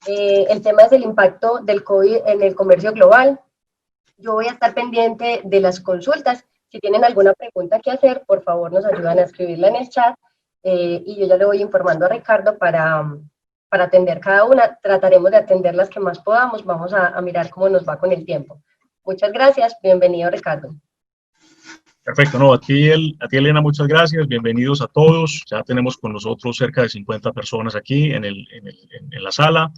El tema es el impacto del COVID en el comercio global. Yo voy a estar pendiente de las consultas. Si tienen alguna pregunta que hacer, por favor nos ayudan a escribirla en el chat y yo ya le voy informando a Ricardo para atender cada una. Trataremos de atender las que más podamos. Vamos a mirar cómo nos va con el tiempo. Muchas gracias. Bienvenido, Ricardo. Perfecto, no, a ti Elena, muchas gracias, bienvenidos a todos, ya tenemos con nosotros cerca de 50 personas aquí en la sala,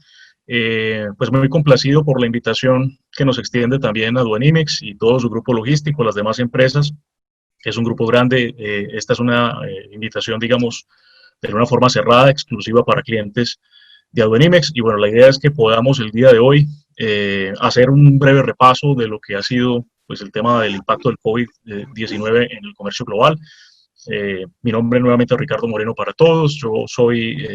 pues muy complacido por la invitación que nos extiende también a Duanimex y todo su grupo logístico, las demás empresas, que es un grupo grande, esta es una invitación, digamos, de una forma cerrada, exclusiva para clientes de Aduanimex, y bueno, la idea es que podamos el día de hoy hacer un breve repaso de lo que ha sido pues el tema del impacto del COVID-19 en el comercio global. Mi nombre nuevamente es Ricardo Moreno para todos. Yo soy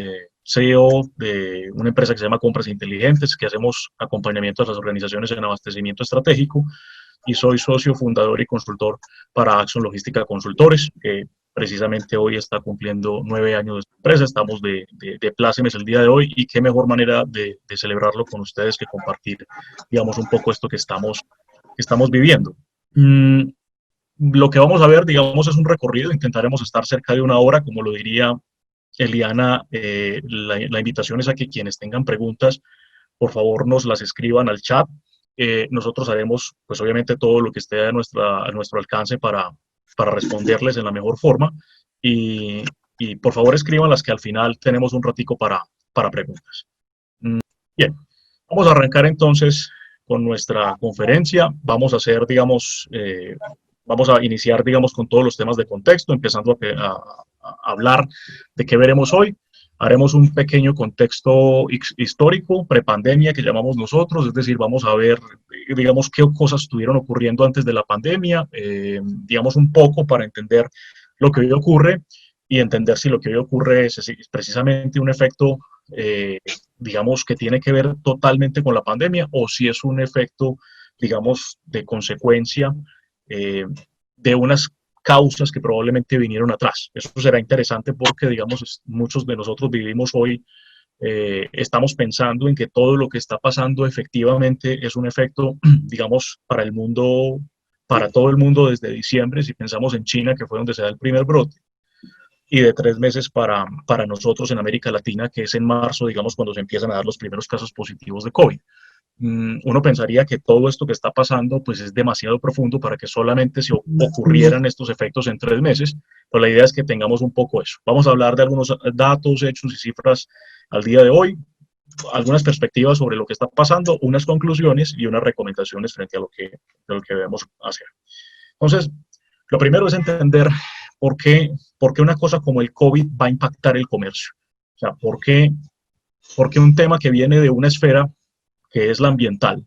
CEO de una empresa que se llama Compras Inteligentes, que hacemos acompañamiento a las organizaciones en abastecimiento estratégico, y soy socio fundador y consultor para Axon Logística Consultores, que precisamente hoy está cumpliendo 9 años de esta empresa. Estamos de plácemes el día de hoy, y qué mejor manera de celebrarlo con ustedes que compartir, digamos, un poco esto que estamos viviendo. Lo que vamos a ver, digamos, es un recorrido. Intentaremos estar cerca de una hora, como lo diría Eliana. La invitación es a que quienes tengan preguntas, por favor, nos las escriban al chat. Nosotros haremos, pues obviamente, todo lo que esté a nuestro alcance para responderles en la mejor forma. Y por favor, escriban las que al final tenemos un ratico para preguntas. Bien, vamos a arrancar entonces con nuestra conferencia. Vamos a hacer, digamos, vamos a iniciar, digamos, con todos los temas de contexto, empezando a hablar de qué veremos hoy. Haremos un pequeño contexto histórico, prepandemia, que llamamos nosotros, es decir, vamos a ver, digamos, qué cosas estuvieron ocurriendo antes de la pandemia, digamos, un poco para entender lo que hoy ocurre y entender si lo que hoy ocurre es precisamente un efecto, digamos, que tiene que ver totalmente con la pandemia, o si es un efecto, digamos, de consecuencia de unas causas que probablemente vinieron atrás. Eso será interesante porque, digamos, muchos de nosotros vivimos hoy, estamos pensando en que todo lo que está pasando efectivamente es un efecto, digamos, para el mundo, para todo el mundo desde diciembre, si pensamos en China, que fue donde se da el primer brote, y de 3 meses para nosotros en América Latina, que es en marzo, digamos, cuando se empiezan a dar los primeros casos positivos de COVID. Uno pensaría que todo esto que está pasando pues es demasiado profundo para que solamente se ocurrieran estos efectos en 3 meses, pero la idea es que tengamos un poco eso. Vamos a hablar de algunos datos, hechos y cifras al día de hoy, algunas perspectivas sobre lo que está pasando, unas conclusiones y unas recomendaciones frente a lo que debemos hacer. Entonces, lo primero es entender por qué una cosa como el COVID va a impactar el comercio. O sea, por qué un tema que viene de una esfera que es la ambiental,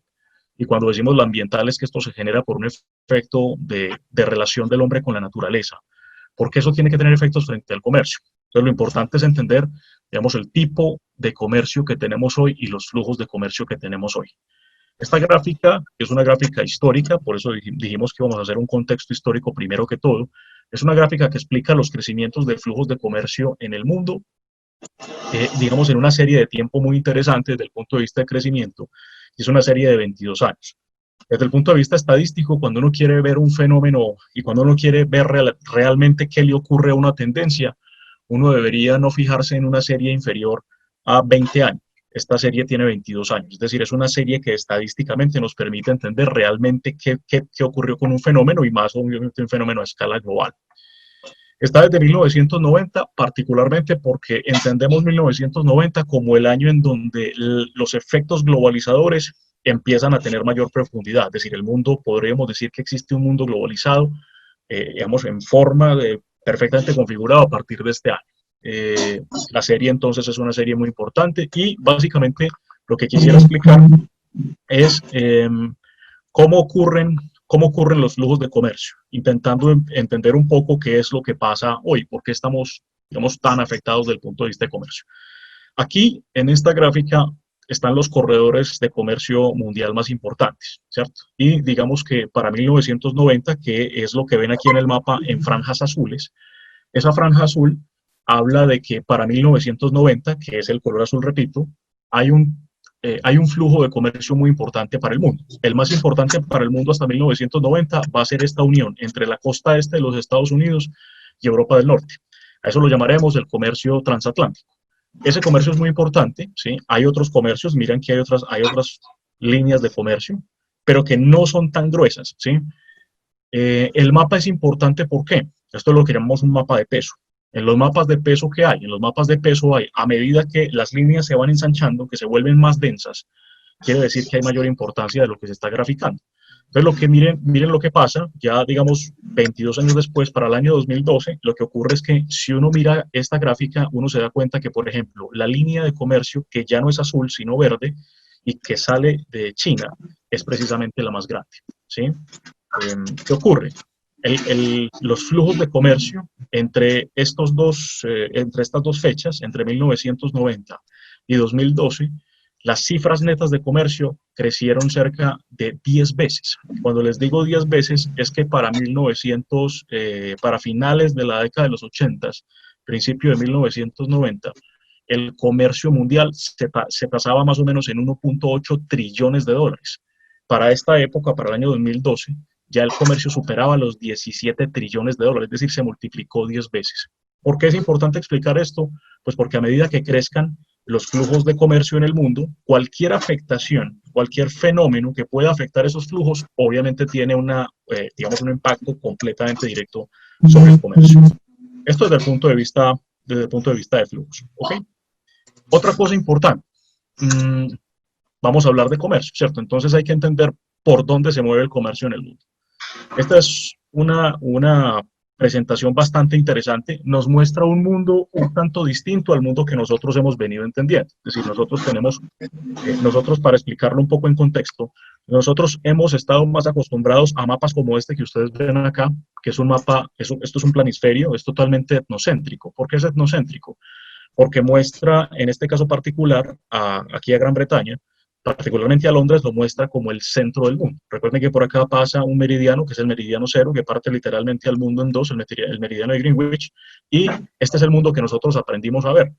y cuando decimos la ambiental es que esto se genera por un efecto de relación del hombre con la naturaleza, porque eso tiene que tener efectos frente al comercio. Entonces lo importante es entender, digamos, el tipo de comercio que tenemos hoy y los flujos de comercio que tenemos hoy. Esta gráfica es una gráfica histórica, por eso dijimos que vamos a hacer un contexto histórico primero que todo. Es una gráfica que explica los crecimientos de flujos de comercio en el mundo, digamos, en una serie de tiempo muy interesante desde el punto de vista de crecimiento, y es una serie de 22 años. Desde el punto de vista estadístico, cuando uno quiere ver un fenómeno y cuando uno quiere ver realmente qué le ocurre a una tendencia, uno debería no fijarse en una serie inferior a 20 años. Esta serie tiene 22 años, es decir, es una serie que estadísticamente nos permite entender realmente qué ocurrió con un fenómeno, y más obviamente un fenómeno a escala global. Está desde 1990, particularmente porque entendemos 1990 como el año en donde los efectos globalizadores empiezan a tener mayor profundidad. Es decir, el mundo, podríamos decir que existe un mundo globalizado, digamos, en forma perfectamente configurado a partir de este año. La serie entonces es una serie muy importante, y básicamente lo que quisiera explicar es cómo ocurren los flujos de comercio, intentando entender un poco qué es lo que pasa hoy, por qué estamos, digamos, tan afectados desde el punto de vista de comercio. Aquí, en esta gráfica, están los corredores de comercio mundial más importantes, ¿cierto? Y digamos que para 1990, que es lo que ven aquí en el mapa en franjas azules, esa franja azul habla de que para 1990, que es el color azul, repito, hay un hay un flujo de comercio muy importante para el mundo. El más importante para el mundo hasta 1990 va a ser esta unión entre la costa este de los Estados Unidos y Europa del Norte. A eso lo llamaremos el comercio transatlántico. Ese comercio es muy importante, ¿sí? Hay otros comercios, miren que hay otras líneas de comercio, pero que no son tan gruesas, ¿sí? El mapa es importante, ¿por qué? Esto es lo que llamamos un mapa de peso. En los mapas de peso que hay, en los mapas de peso hay, a medida que las líneas se van ensanchando, que se vuelven más densas, quiere decir que hay mayor importancia de lo que se está graficando. Entonces, miren lo que pasa, ya digamos 22 años después, para el año 2012, lo que ocurre es que si uno mira esta gráfica, uno se da cuenta que, por ejemplo, la línea de comercio, que ya no es azul, sino verde, y que sale de China, es precisamente la más grande, ¿sí? ¿Qué ocurre? Los flujos de comercio entre estas dos fechas, entre 1990 y 2012, las cifras netas de comercio crecieron cerca de 10 veces. Cuando les digo 10 veces, es que para finales de la década de los 80, principio de 1990, el comercio mundial se tasaba más o menos en 1.8 trillones de dólares. Para esta época, para el año 2012, ya el comercio superaba los 17 trillones de dólares, es decir, se multiplicó 10 veces. ¿Por qué es importante explicar esto? Pues porque a medida que crezcan los flujos de comercio en el mundo, cualquier afectación, cualquier fenómeno que pueda afectar esos flujos, obviamente tiene digamos, un impacto completamente directo sobre el comercio. Esto desde el punto de vista de flujos. ¿Ok? Otra cosa importante, vamos a hablar de comercio, ¿cierto? Entonces hay que entender por dónde se mueve el comercio en el mundo. Esta es una presentación bastante interesante. Nos muestra un mundo un tanto distinto al mundo que nosotros hemos venido entendiendo. Es decir, nosotros para explicarlo un poco en contexto, nosotros hemos estado más acostumbrados a mapas como este que ustedes ven acá, que es un mapa, esto es un planisferio, es totalmente etnocéntrico. ¿Por qué es etnocéntrico? Porque muestra, en este caso particular, aquí a Gran Bretaña, particularmente a Londres, lo muestra como el centro del mundo. Recuerden que por acá pasa un meridiano, que es el meridiano cero, que parte literalmente al mundo en dos, el meridiano de Greenwich, y este es el mundo que nosotros aprendimos a ver.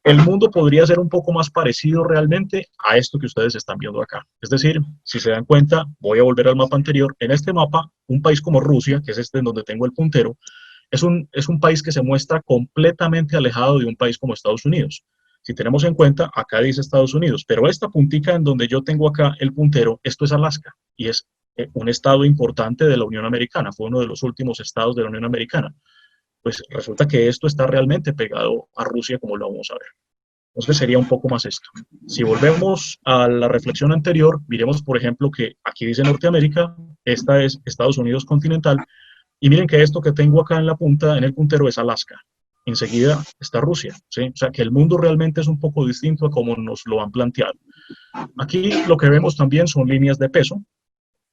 El mundo podría ser un poco más parecido realmente a esto que ustedes están viendo acá. Es decir, si se dan cuenta, voy a volver al mapa anterior. En este mapa, un país como Rusia, que es este en donde tengo el puntero, es un país que se muestra completamente alejado de un país como Estados Unidos. Si tenemos en cuenta, acá dice Estados Unidos, pero esta puntica en donde yo tengo acá el puntero, esto es Alaska, y es un estado importante de la Unión Americana, fue uno de los últimos estados de la Unión Americana. Pues resulta que esto está realmente pegado a Rusia, como lo vamos a ver. Entonces sería un poco más esto. Si volvemos a la reflexión anterior, miremos, por ejemplo, que aquí dice Norteamérica, esta es Estados Unidos continental, y miren que esto que tengo acá en la punta, en el puntero, es Alaska. Enseguida está Rusia, ¿sí? O sea que el mundo realmente es un poco distinto a como nos lo han planteado. Aquí lo que vemos también son líneas de peso.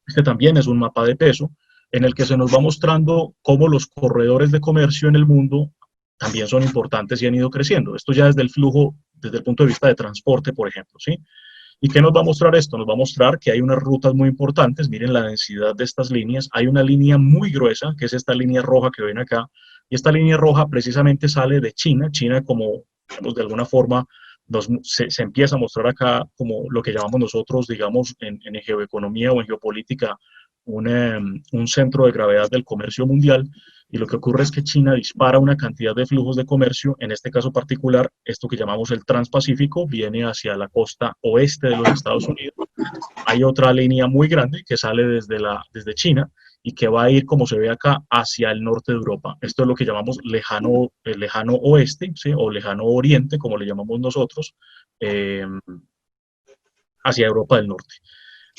Este también es un mapa de peso en el que se nos va mostrando cómo los corredores de comercio en el mundo también son importantes y han ido creciendo. Esto ya desde el flujo, desde el punto de vista de transporte, por ejemplo, ¿sí? ¿Y qué nos va a mostrar esto? Nos va a mostrar que hay unas rutas muy importantes. Miren la densidad de estas líneas. Hay una línea muy gruesa, que es esta línea roja que ven acá. Y esta línea roja precisamente sale de China. China, como digamos, de alguna forma se empieza a mostrar acá como lo que llamamos nosotros, digamos, en geoeconomía o en geopolítica, un centro de gravedad del comercio mundial. Y lo que ocurre es que China dispara una cantidad de flujos de comercio, en este caso particular, esto que llamamos el Transpacífico, viene hacia la costa oeste de los Estados Unidos. Hay otra línea muy grande que sale desde China y que va a ir, como se ve acá, hacia el norte de Europa. Esto es lo que llamamos lejano oeste, ¿sí? O lejano oriente, como le llamamos nosotros, hacia Europa del Norte.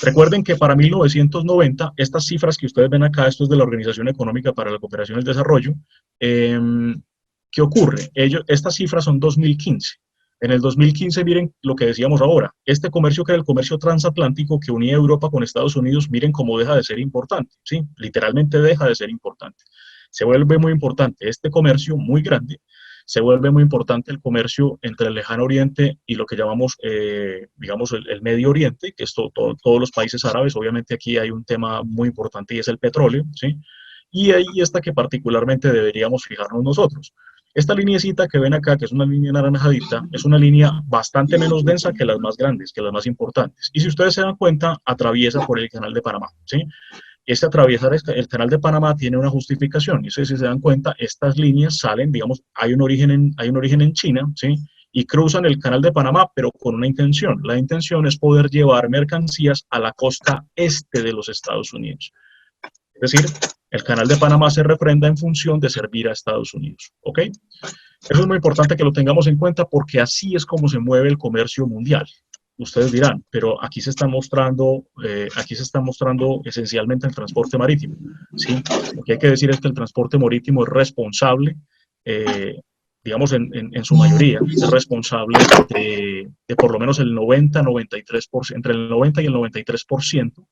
Recuerden que para 1990, estas cifras que ustedes ven acá, esto es de la Organización Económica para la Cooperación y el Desarrollo, ¿qué ocurre? Estas cifras son 2015. En el 2015, miren lo que decíamos ahora, este comercio que era el comercio transatlántico que unía Europa con Estados Unidos, miren cómo deja de ser importante, ¿sí? Literalmente deja de ser importante. Se vuelve muy importante este comercio muy grande, se vuelve muy importante el comercio entre el lejano oriente y lo que llamamos, digamos, el Medio Oriente, que es todos los países árabes. Obviamente aquí hay un tema muy importante y es el petróleo, ¿sí? Y ahí está que particularmente deberíamos fijarnos nosotros. Esta lineecita que ven acá, que es una línea naranjadita, es una línea bastante menos densa que las más grandes, que las más importantes. Y si ustedes se dan cuenta, atraviesa por el canal de Panamá, ¿sí? Este atravesar el canal de Panamá tiene una justificación. Y si se dan cuenta, estas líneas salen, digamos, hay un origen en China, ¿sí? Y cruzan el canal de Panamá, pero con una intención. La intención es poder llevar mercancías a la costa este de los Estados Unidos. Es decir, el canal de Panamá se refrenda en función de servir a Estados Unidos, ¿ok? Eso es muy importante que lo tengamos en cuenta porque así es como se mueve el comercio mundial. Ustedes dirán, pero aquí se está mostrando esencialmente el transporte marítimo, ¿sí? Lo que hay que decir es que el transporte marítimo es responsable, digamos en su mayoría, es responsable de por lo menos el 90-93%, entre el 90 y el 93%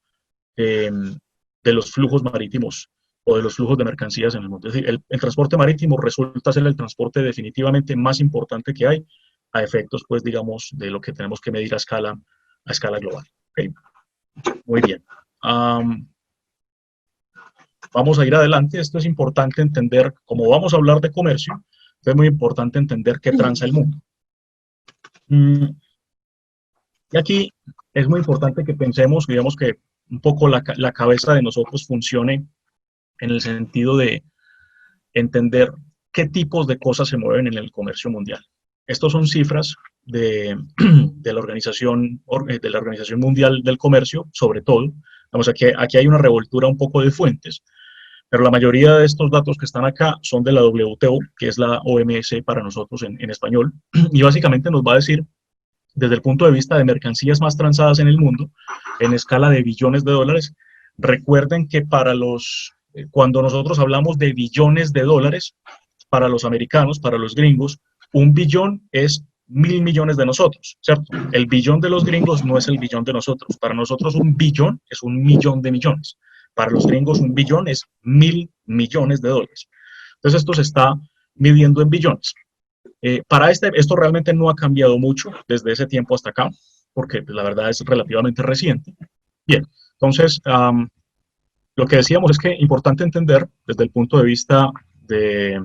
de los flujos marítimos o de los flujos de mercancías en el mundo. Es decir, el transporte marítimo resulta ser el transporte definitivamente más importante que hay a efectos, pues, digamos, de lo que tenemos que medir a escala global. ¿Okay? Muy bien. Vamos a ir adelante. Esto es importante entender, como vamos a hablar de comercio, es muy importante entender qué transa el mundo. Y aquí es muy importante que pensemos, digamos que un poco la cabeza de nosotros funcione en el sentido de entender qué tipos de cosas se mueven en el comercio mundial. Estos son cifras de la Organización Mundial del Comercio, sobre todo. Vamos, aquí hay una revoltura un poco de fuentes, pero la mayoría de estos datos que están acá son de la WTO, que es la OMS para nosotros en español, y básicamente nos va a decir, desde el punto de vista de mercancías más transadas en el mundo, en escala de billones de dólares, recuerden que cuando nosotros hablamos de billones de dólares, para los americanos, para los gringos, un billón es 1.000 millones de nosotros, ¿cierto? El billón de los gringos no es el billón de nosotros. Para nosotros un billón es 1.000.000 de millones. Para los gringos un billón es 1.000 millones de dólares. Entonces esto se está midiendo en billones. Esto realmente no ha cambiado mucho desde ese tiempo hasta acá, porque la verdad es relativamente reciente. Bien, entonces, lo que decíamos es que es importante entender desde el punto de vista de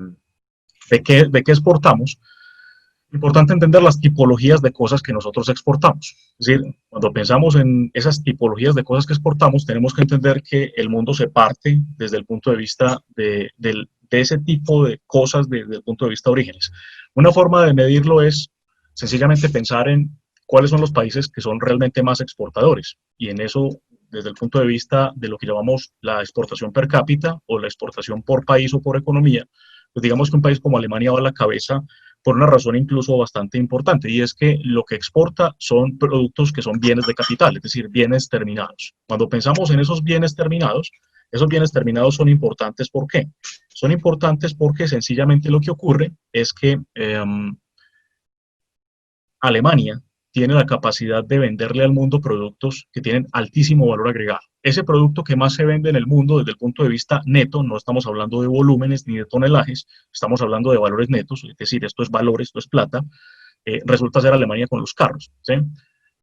qué exportamos, importante entender las tipologías de cosas que nosotros exportamos. Es decir, cuando pensamos en esas tipologías de cosas que exportamos, tenemos que entender que el mundo se parte desde el punto de vista de ese tipo de cosas desde el punto de vista de orígenes. Una forma de medirlo es sencillamente pensar en cuáles son los países que son realmente más exportadores. Y en eso, desde el punto de vista de lo que llamamos la exportación per cápita o la exportación por país o por economía, pues digamos que un país como Alemania va a la cabeza por una razón incluso bastante importante, y es que lo que exporta son productos que son bienes de capital, es decir, bienes terminados. Cuando pensamos en esos bienes terminados son importantes. ¿Por qué? Son importantes porque sencillamente lo que ocurre es que Alemania tiene la capacidad de venderle al mundo productos que tienen altísimo valor agregado. Ese producto que más se vende en el mundo desde el punto de vista neto, no estamos hablando de volúmenes ni de tonelajes, estamos hablando de valores netos, es decir, esto es valor, esto es plata, resulta ser Alemania con los carros, ¿sí?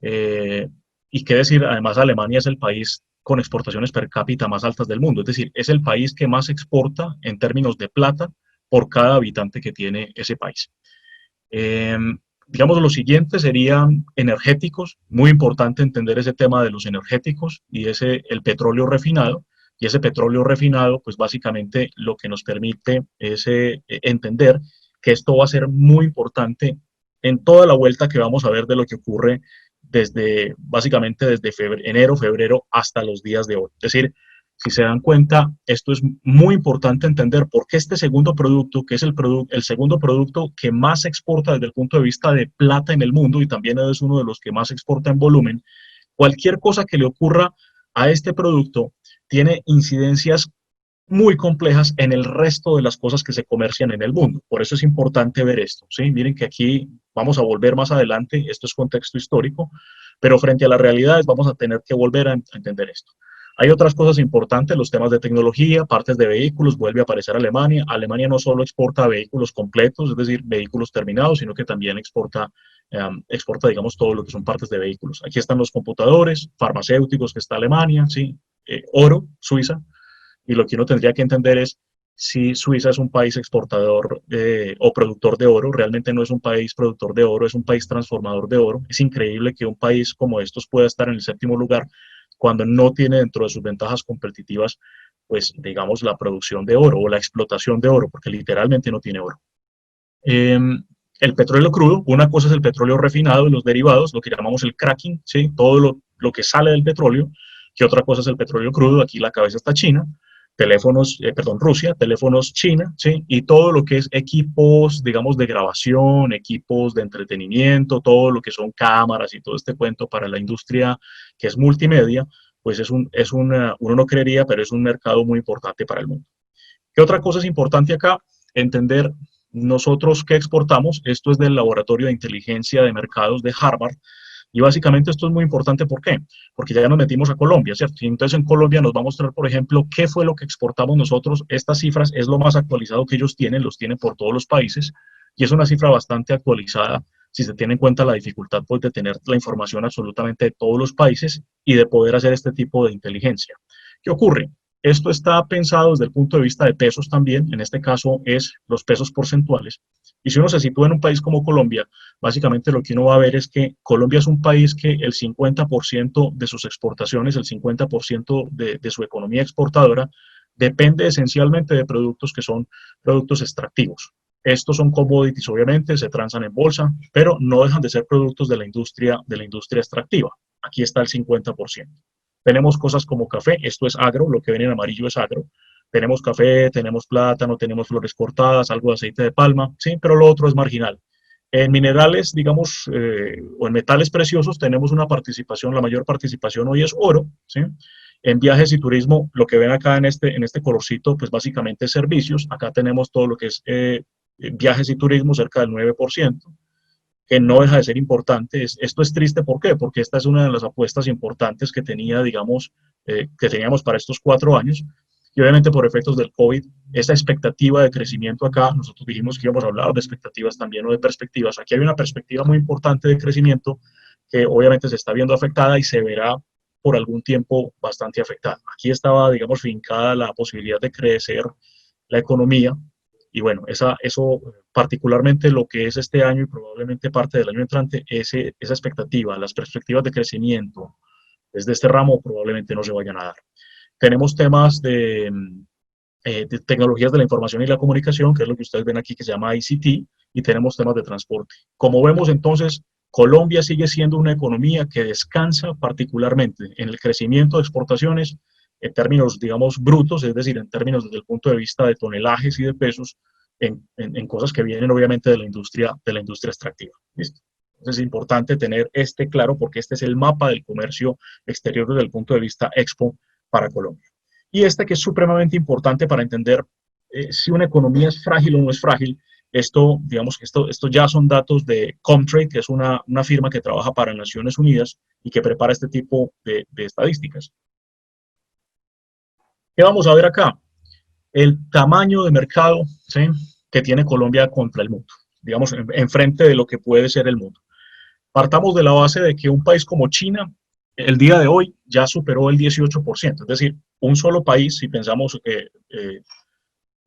Y qué decir, además Alemania es el país con exportaciones per cápita más altas del mundo, es decir, es el país que más exporta en términos de plata por cada habitante que tiene ese país. Digamos, lo siguiente serían energéticos. Muy importante entender ese tema de los energéticos y el petróleo refinado. Y ese petróleo refinado, pues básicamente lo que nos permite es entender que esto va a ser muy importante en toda la vuelta que vamos a ver de lo que ocurre básicamente desde enero, febrero hasta los días de hoy. Es decir, si se dan cuenta, esto es muy importante entender por qué este segundo producto, que es el segundo producto que más se exporta desde el punto de vista de plata en el mundo y también es uno de los que más exporta en volumen, cualquier cosa que le ocurra a este producto tiene incidencias muy complejas en el resto de las cosas que se comercian en el mundo. Por eso es importante ver esto, ¿sí? Miren que aquí vamos a volver más adelante, esto es contexto histórico, pero frente a las realidades vamos a tener que volver a entender esto. Hay otras cosas importantes, los temas de tecnología, partes de vehículos, vuelve a aparecer Alemania. Alemania no solo exporta vehículos completos, es decir, vehículos terminados, sino que también exporta, digamos, todo lo que son partes de vehículos. Aquí están los computadores, farmacéuticos, que está Alemania, ¿sí? Oro, Suiza. Y lo que uno tendría que entender es, sí, Suiza es un país exportador o productor de oro, realmente no es un país productor de oro, es un país transformador de oro. Es increíble que un país como estos pueda estar en el séptimo lugar cuando no tiene dentro de sus ventajas competitivas, pues digamos, la producción de oro o la explotación de oro, porque literalmente no tiene oro. Eh, el petróleo crudo, una cosa es el petróleo refinado y los derivados, lo que llamamos el cracking, ¿sí? Todo lo que sale del petróleo, que otra cosa es el petróleo crudo, aquí la cabeza está China, teléfonos, perdón, Rusia, teléfonos China, ¿sí? Y todo lo que es equipos, digamos, de grabación, equipos de entretenimiento, todo lo que son cámaras y todo este cuento para la industria que es multimedia, pues uno no creería, pero es un mercado muy importante para el mundo. ¿Qué otra cosa es importante acá? Entender nosotros qué exportamos. Esto es del Laboratorio de Inteligencia de Mercados de Harvard. Y básicamente esto es muy importante, ¿por qué? Porque ya nos metimos a Colombia, ¿cierto? Y entonces en Colombia nos va a mostrar, por ejemplo, qué fue lo que exportamos nosotros. Estas cifras es lo más actualizado que ellos tienen, los tienen por todos los países, y es una cifra bastante actualizada si se tiene en cuenta la dificultad pues, de tener la información absolutamente de todos los países y de poder hacer este tipo de inteligencia. ¿Qué ocurre? Esto está pensado desde el punto de vista de pesos también, en este caso es los pesos porcentuales. Y si uno se sitúa en un país como Colombia, básicamente lo que uno va a ver es que Colombia es un país que el 50% de sus exportaciones, el 50% de su economía exportadora, depende esencialmente de productos que son productos extractivos. Estos son commodities, obviamente, se transan en bolsa, pero no dejan de ser productos de la industria extractiva. Aquí está el 50%. Tenemos cosas como café, esto es agro, lo que ven en amarillo es agro. Tenemos café, tenemos plátano, tenemos flores cortadas, algo de aceite de palma, sí, pero lo otro es marginal. En minerales, digamos, o en metales preciosos tenemos una participación, la mayor participación hoy es oro, ¿sí? En viajes y turismo, lo que ven acá en este colorcito, pues básicamente es servicios. Acá tenemos todo lo que es viajes y turismo, cerca del 9%, que no deja de ser importante. Esto es triste, ¿por qué? Porque esta es una de las apuestas importantes que tenía, digamos, que teníamos para estos 4 años. Y obviamente por efectos del COVID, esa expectativa de crecimiento acá, nosotros dijimos que íbamos a hablar de expectativas también o de perspectivas. Aquí hay una perspectiva muy importante de crecimiento que obviamente se está viendo afectada y se verá por algún tiempo bastante afectada. Aquí estaba, digamos, fincada la posibilidad de crecer la economía y bueno, eso particularmente lo que es este año y probablemente parte del año entrante, esa expectativa, las perspectivas de crecimiento desde este ramo probablemente no se vayan a dar. Tenemos temas de tecnologías de la información y la comunicación, que es lo que ustedes ven aquí, que se llama ICT, y tenemos temas de transporte. Como vemos entonces, Colombia sigue siendo una economía que descansa particularmente en el crecimiento de exportaciones en términos, digamos, brutos, es decir, en términos desde el punto de vista de tonelajes y de pesos, en cosas que vienen obviamente de la industria extractiva. ¿Listo? Entonces es importante tener este claro porque este es el mapa del comercio exterior desde el punto de vista Expo para Colombia. Y este que es supremamente importante para entender si una economía es frágil o no es frágil. Esto, digamos que esto ya son datos de Comtrade, que es una firma que trabaja para Naciones Unidas y que prepara este tipo de estadísticas. ¿Qué vamos a ver acá? El tamaño de mercado, ¿sí?, que tiene Colombia contra el mundo, digamos, enfrente de lo que puede ser el mundo. Partamos de la base de que un país como China, el día de hoy, ya superó el 18%, es decir, un solo país, si pensamos que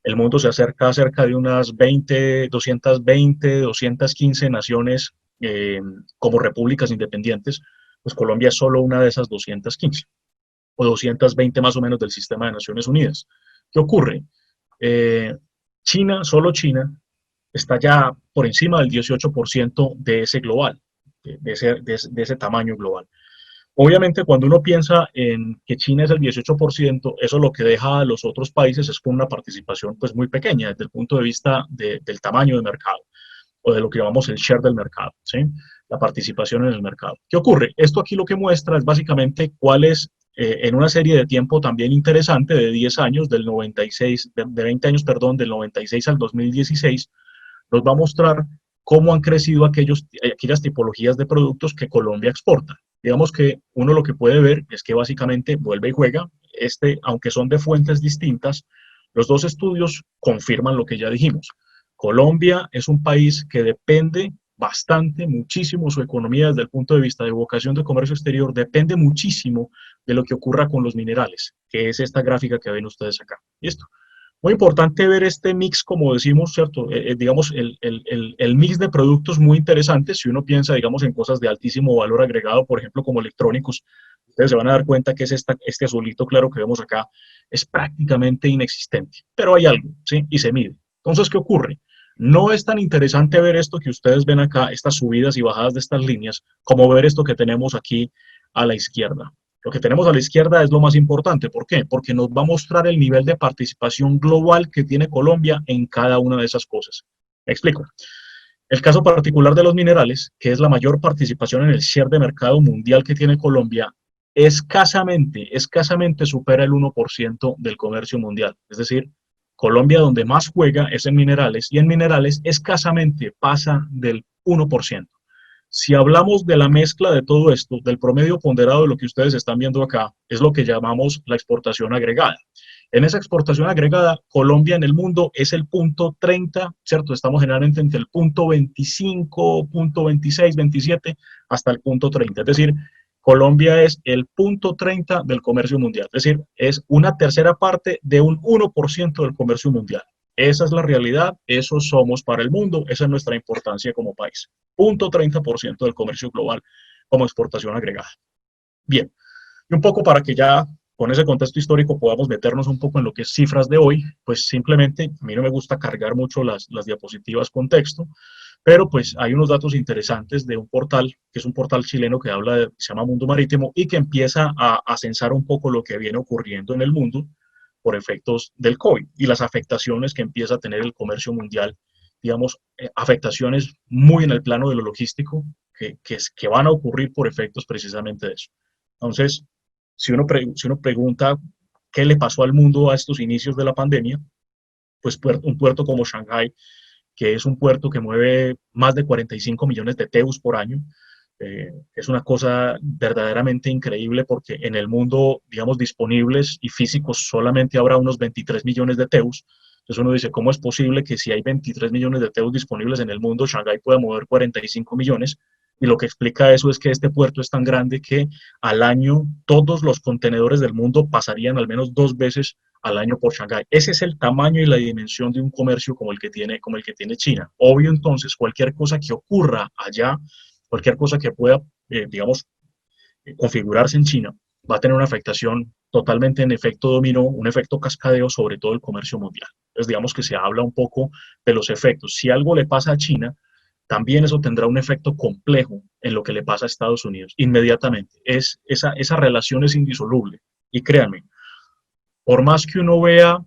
el mundo se acerca a cerca de unas 220, 215 naciones como repúblicas independientes, pues Colombia es solo una de esas 215 o 220 más o menos del sistema de Naciones Unidas. ¿Qué ocurre? Eh, China, solo China, está ya por encima del 18% de ese global, de ese tamaño global. Obviamente, cuando uno piensa en que China es el 18%, eso lo que deja a los otros países es con una participación pues muy pequeña desde el punto de vista del tamaño de mercado o de lo que llamamos el share del mercado, ¿sí? La participación en el mercado. ¿Qué ocurre? Esto aquí lo que muestra es básicamente cuál es, en una serie de tiempo también interesante de 10 años, del 96, de 20 años, perdón, del 96 al 2016, nos va a mostrar cómo han crecido aquellas tipologías de productos que Colombia exporta. Digamos que uno lo que puede ver es que básicamente vuelve y juega, aunque son de fuentes distintas, los dos estudios confirman lo que ya dijimos. Colombia es un país que depende bastante, muchísimo, su economía desde el punto de vista de vocación de comercio exterior depende muchísimo de lo que ocurra con los minerales, que es esta gráfica que ven ustedes acá. ¿Listo? Muy importante ver este mix, como decimos, ¿cierto? Digamos, el mix de productos muy interesantes. Si uno piensa, digamos, en cosas de altísimo valor agregado, por ejemplo, como electrónicos, ustedes se van a dar cuenta que es este azulito claro que vemos acá, es prácticamente inexistente. Pero hay algo, ¿sí? Y se mide. Entonces, ¿qué ocurre? No es tan interesante ver esto que ustedes ven acá, estas subidas y bajadas de estas líneas, como ver esto que tenemos aquí a la izquierda. Lo que tenemos a la izquierda es lo más importante. ¿Por qué? Porque nos va a mostrar el nivel de participación global que tiene Colombia en cada una de esas cosas. Me explico. El caso particular de los minerales, que es la mayor participación en el share de mercado mundial que tiene Colombia, escasamente supera el 1% del comercio mundial. Es decir, Colombia donde más juega es en minerales y en minerales escasamente pasa del 1%. Si hablamos de la mezcla de todo esto, del promedio ponderado de lo que ustedes están viendo acá, es lo que llamamos la exportación agregada. En esa exportación agregada, Colombia en el mundo es el punto 30, ¿cierto? Estamos generalmente entre el punto 25, punto 26, 27, hasta el punto 30. Es decir, Colombia es el punto 30 del comercio mundial. Es decir, es una tercera parte de un 1% del comercio mundial. Esa es la realidad, eso somos para el mundo, esa es nuestra importancia como país. 0.30% del comercio global como exportación agregada. Bien, y un poco para que ya con ese contexto histórico podamos meternos un poco en lo que es cifras de hoy, pues simplemente a mí no me gusta cargar mucho las diapositivas con texto, pero pues hay unos datos interesantes de un portal, que es un portal chileno que habla de, se llama Mundo Marítimo y que empieza a censar un poco lo que viene ocurriendo en el mundo por efectos del COVID y las afectaciones que empieza a tener el comercio mundial, digamos, afectaciones muy en el plano de lo logístico que van a ocurrir por efectos precisamente de eso. Entonces, si uno pregunta qué le pasó al mundo a estos inicios de la pandemia, pues un puerto como Shanghái, que es un puerto que mueve más de 45 millones de TEUs por año, es una cosa verdaderamente increíble porque en el mundo, digamos, disponibles y físicos solamente habrá unos 23 millones de TEUs. Entonces uno dice, ¿cómo es posible que si hay 23 millones de TEUs disponibles en el mundo, Shanghái pueda mover 45 millones? Y lo que explica eso es que este puerto es tan grande que al año todos los contenedores del mundo pasarían al menos 2 veces al año por Shanghái. Ese es el tamaño y la dimensión de un comercio como el que tiene China. Obvio, entonces, cualquier cosa que ocurra allá, cualquier cosa que pueda, digamos, configurarse en China, va a tener una afectación totalmente en efecto dominó, un efecto cascadeo sobre todo el comercio mundial. Entonces, digamos que se habla un poco de los efectos. Si algo le pasa a China, también eso tendrá un efecto complejo en lo que le pasa a Estados Unidos, inmediatamente. Esa relación es indisoluble. Y créanme, por más que uno vea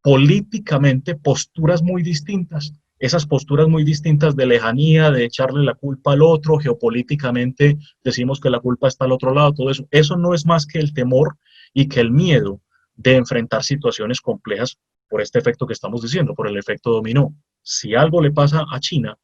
políticamente posturas muy distintas, esas posturas muy distintas de lejanía, de echarle la culpa al otro, geopolíticamente decimos que la culpa está al otro lado, todo eso, eso no es más que el temor y que el miedo de enfrentar situaciones complejas por este efecto que estamos diciendo, por el efecto dominó. Si algo le pasa a China,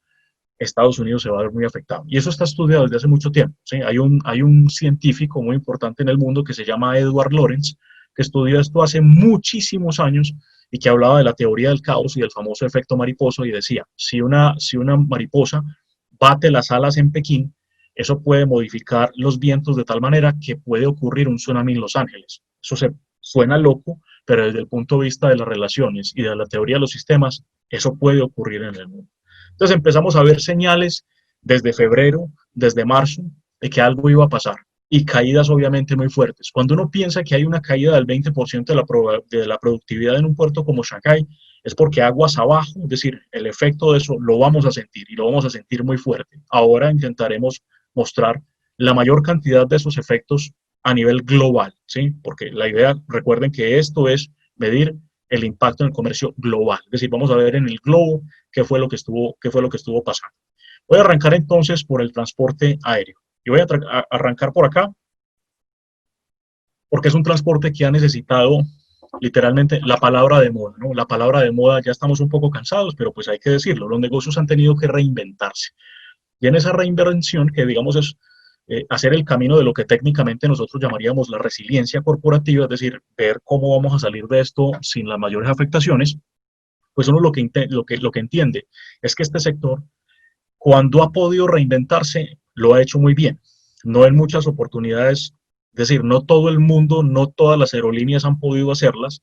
Estados Unidos se va a ver muy afectado. Y eso está estudiado desde hace mucho tiempo. ¿Sí? Hay un científico muy importante en el mundo que se llama Edward Lorenz, que estudió esto hace muchísimos años y que hablaba de la teoría del caos y del famoso efecto mariposa y decía, si una mariposa bate las alas en Pekín, eso puede modificar los vientos de tal manera que puede ocurrir un tsunami en Los Ángeles. Eso se suena loco, pero desde el punto de vista de las relaciones y de la teoría de los sistemas, eso puede ocurrir en el mundo. Entonces empezamos a ver señales desde febrero, desde marzo, de que algo iba a pasar y caídas obviamente muy fuertes. Cuando uno piensa que hay una caída del 20% de la productividad en un puerto como Shanghái, es porque aguas abajo, es decir, el efecto de eso lo vamos a sentir y lo vamos a sentir muy fuerte. Ahora intentaremos mostrar la mayor cantidad de esos efectos a nivel global, ¿sí? Porque la idea, recuerden que esto es medir el impacto en el comercio global. Es decir, vamos a ver en el globo qué fue lo que estuvo pasando. Voy a arrancar entonces por el transporte aéreo. Y voy a arrancar por acá porque es un transporte que ha necesitado literalmente la palabra de moda, ¿no? La palabra de moda, ya estamos un poco cansados, pero pues hay que decirlo, los negocios han tenido que reinventarse. Y en esa reinvención, que digamos es hacer el camino de lo que técnicamente nosotros llamaríamos la resiliencia corporativa, es decir, ver cómo vamos a salir de esto sin las mayores afectaciones, pues uno lo que entiende es que este sector, cuando ha podido reinventarse, lo ha hecho muy bien. No en muchas oportunidades, es decir, no todo el mundo, no todas las aerolíneas han podido hacerlas,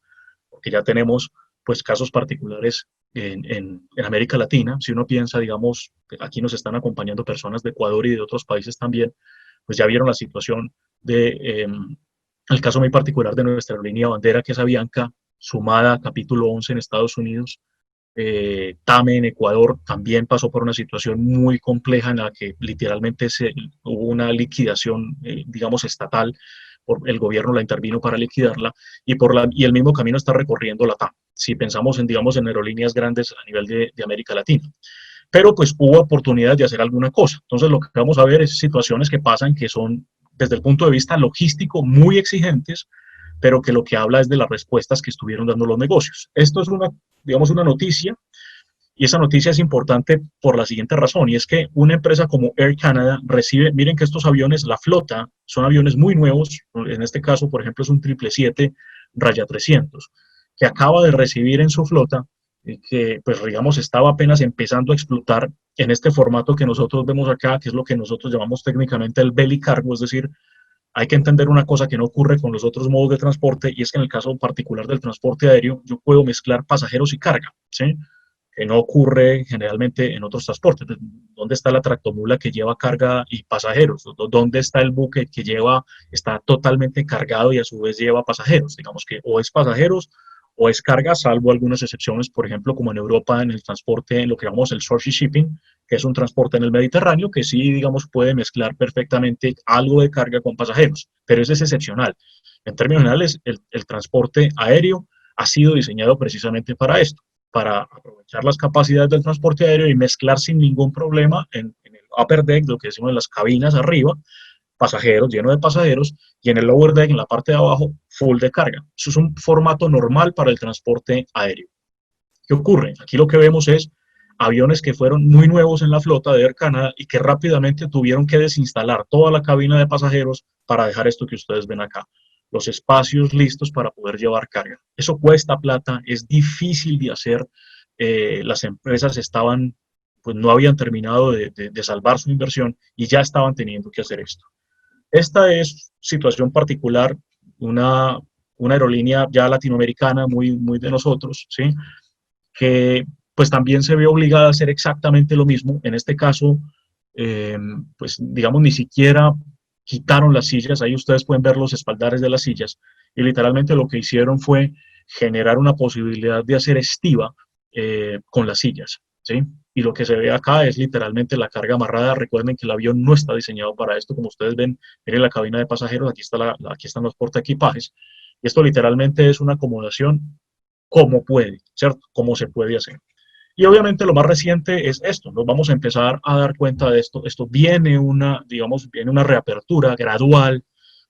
porque ya tenemos pues casos particulares en América Latina. Si uno piensa, digamos, aquí nos están acompañando personas de Ecuador y de otros países también, pues ya vieron la situación de el caso muy particular de nuestra aerolínea bandera, que es Avianca, sumada a capítulo 11 en Estados Unidos. TAME en Ecuador también pasó por una situación muy compleja en la que literalmente hubo una liquidación, digamos, estatal. El gobierno la intervino para liquidarla y el mismo camino está recorriendo la TAM, si pensamos en, digamos, en aerolíneas grandes a nivel de América Latina. Pero pues hubo oportunidad de hacer alguna cosa. Entonces lo que vamos a ver es situaciones que pasan que son desde el punto de vista logístico muy exigentes, pero que lo que habla es de las respuestas que estuvieron dando los negocios. Esto es una, digamos, una noticia, y esa noticia es importante por la siguiente razón, y es que una empresa como Air Canada recibe, miren que estos aviones, la flota, son aviones muy nuevos, en este caso, por ejemplo, es un 777-300, que acaba de recibir en su flota, que, pues, digamos, estaba apenas empezando a explotar en este formato que nosotros vemos acá, que es lo que nosotros llamamos técnicamente el belly cargo, es decir, hay que entender una cosa que no ocurre con los otros modos de transporte, y es que en el caso particular del transporte aéreo, yo puedo mezclar pasajeros y carga, ¿sí? Que no ocurre generalmente en otros transportes. ¿Dónde está la tractomula que lleva carga y pasajeros? ¿Dónde está el buque que está totalmente cargado y a su vez lleva pasajeros? Digamos que o es pasajeros o es carga, salvo algunas excepciones, por ejemplo, como en Europa en el transporte, en lo que llamamos el short shipping, que es un transporte en el Mediterráneo, que sí, digamos, puede mezclar perfectamente algo de carga con pasajeros, pero ese es excepcional. En términos generales, el transporte aéreo ha sido diseñado precisamente para esto, para aprovechar las capacidades del transporte aéreo y mezclar sin ningún problema en el upper deck, lo que decimos en las cabinas arriba, pasajeros, lleno de pasajeros, y en el lower deck, en la parte de abajo, full de carga. Eso es un formato normal para el transporte aéreo. ¿Qué ocurre? Aquí lo que vemos es aviones que fueron muy nuevos en la flota de Air Canada y que rápidamente tuvieron que desinstalar toda la cabina de pasajeros para dejar esto que ustedes ven acá, los espacios listos para poder llevar carga. Eso cuesta plata, es difícil de hacer. Las empresas pues no habían terminado de salvar su inversión y ya estaban teniendo que hacer esto. Esta es situación particular, una, una aerolínea ya latinoamericana, muy de nosotros, ¿sí? Que pues también se ve obligada a hacer exactamente lo mismo. En este caso, pues digamos, ni siquiera quitaron las sillas, ahí ustedes pueden ver los espaldares de las sillas, y literalmente lo que hicieron fue generar una posibilidad de hacer estiva con las sillas, ¿sí? Y lo que se ve acá es literalmente la carga amarrada. Recuerden que el avión no está diseñado para esto, como ustedes ven, miren la cabina de pasajeros, aquí están los portaequipajes. Esto literalmente es una acomodación como puede, ¿cierto? Como se puede hacer. Y obviamente lo más reciente es esto, nos vamos a empezar a dar cuenta de esto. Esto viene viene una reapertura gradual,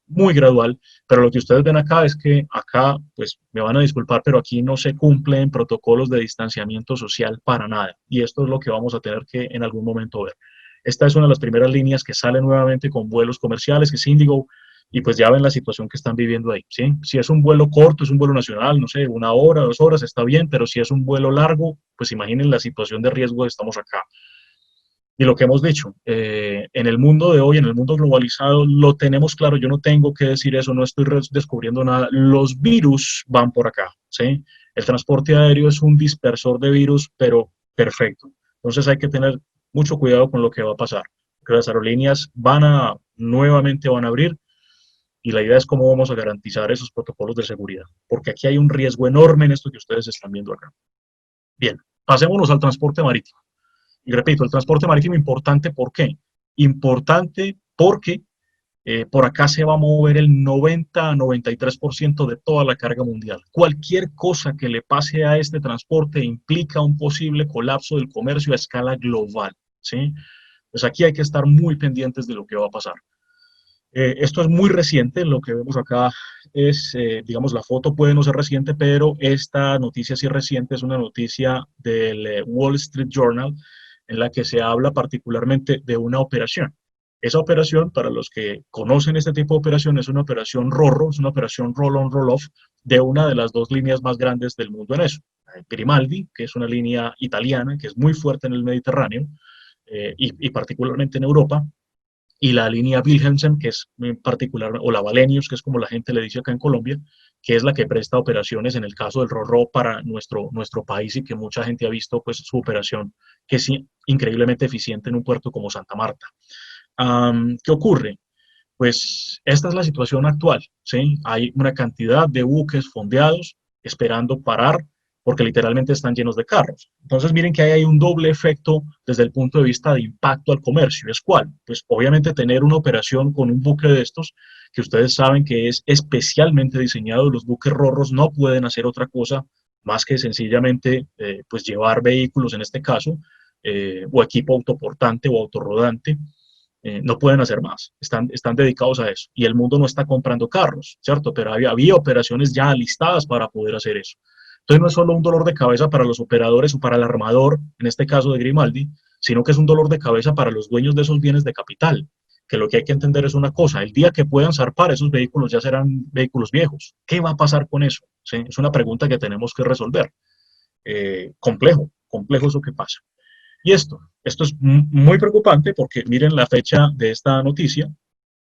muy gradual, pero lo que ustedes ven acá es que acá, pues me van a disculpar, pero aquí no se cumplen protocolos de distanciamiento social para nada. Y esto es lo que vamos a tener que en algún momento ver. Esta es una de las primeras líneas que sale nuevamente con vuelos comerciales, que es Indigo, y pues ya ven la situación que están viviendo ahí, ¿sí? Si es un vuelo corto, es un vuelo nacional, no sé, 1 hora, 2 horas, está bien, pero si es un vuelo largo, pues imaginen la situación de riesgo que estamos acá. Y lo que hemos dicho, en el mundo de hoy, en el mundo globalizado, lo tenemos claro, yo no tengo que decir eso, no estoy descubriendo nada, los virus van por acá, ¿sí? El transporte aéreo es un dispersor de virus, pero perfecto. Entonces hay que tener mucho cuidado con lo que va a pasar, porque las aerolíneas nuevamente van a abrir, y la idea es cómo vamos a garantizar esos protocolos de seguridad, porque aquí hay un riesgo enorme en esto que ustedes están viendo acá. Bien, pasémonos al transporte marítimo. Y repito, el transporte marítimo importante, ¿por qué? Importante porque por acá se va a mover el 90-93% de toda la carga mundial. Cualquier cosa que le pase a este transporte implica un posible colapso del comercio a escala global, ¿sí? Pues aquí hay que estar muy pendientes de lo que va a pasar. Esto es muy reciente, lo que vemos acá es, digamos, la foto puede no ser reciente, pero esta noticia sí es reciente, es una noticia del Wall Street Journal en la que se habla particularmente de una operación. Esa operación, para los que conocen este tipo de operación, es una operación RORO, es una operación roll-on, roll-off de una de las dos líneas más grandes del mundo en eso. Grimaldi, que es una línea italiana, que es muy fuerte en el Mediterráneo y particularmente en Europa, y la línea Wilhelmsen, que es en particular, o la Wallenius, que es como la gente le dice acá en Colombia, que es la que presta operaciones en el caso del Ro-Ro para nuestro país y que mucha gente ha visto pues, su operación, que es increíblemente eficiente en un puerto como Santa Marta. ¿Qué ocurre? Pues esta es la situación actual, ¿sí? Hay una cantidad de buques fondeados esperando parar porque literalmente están llenos de carros. Entonces miren que ahí hay un doble efecto desde el punto de vista de impacto al comercio. ¿Es cuál? Pues obviamente tener una operación con un buque de estos, que ustedes saben que es especialmente diseñado, los buques rorros no pueden hacer otra cosa más que sencillamente pues llevar vehículos en este caso, o equipo autoportante o autorrodante, no pueden hacer más, están dedicados a eso. Y el mundo no está comprando carros, ¿cierto? Pero había operaciones ya listadas para poder hacer eso. Entonces no es solo un dolor de cabeza para los operadores o para el armador, en este caso de Grimaldi, sino que es un dolor de cabeza para los dueños de esos bienes de capital, que lo que hay que entender es una cosa, el día que puedan zarpar esos vehículos ya serán vehículos viejos. ¿Qué va a pasar con eso? ¿Sí? Es una pregunta que tenemos que resolver. Complejo eso que pasa. Y esto es muy preocupante porque miren la fecha de esta noticia,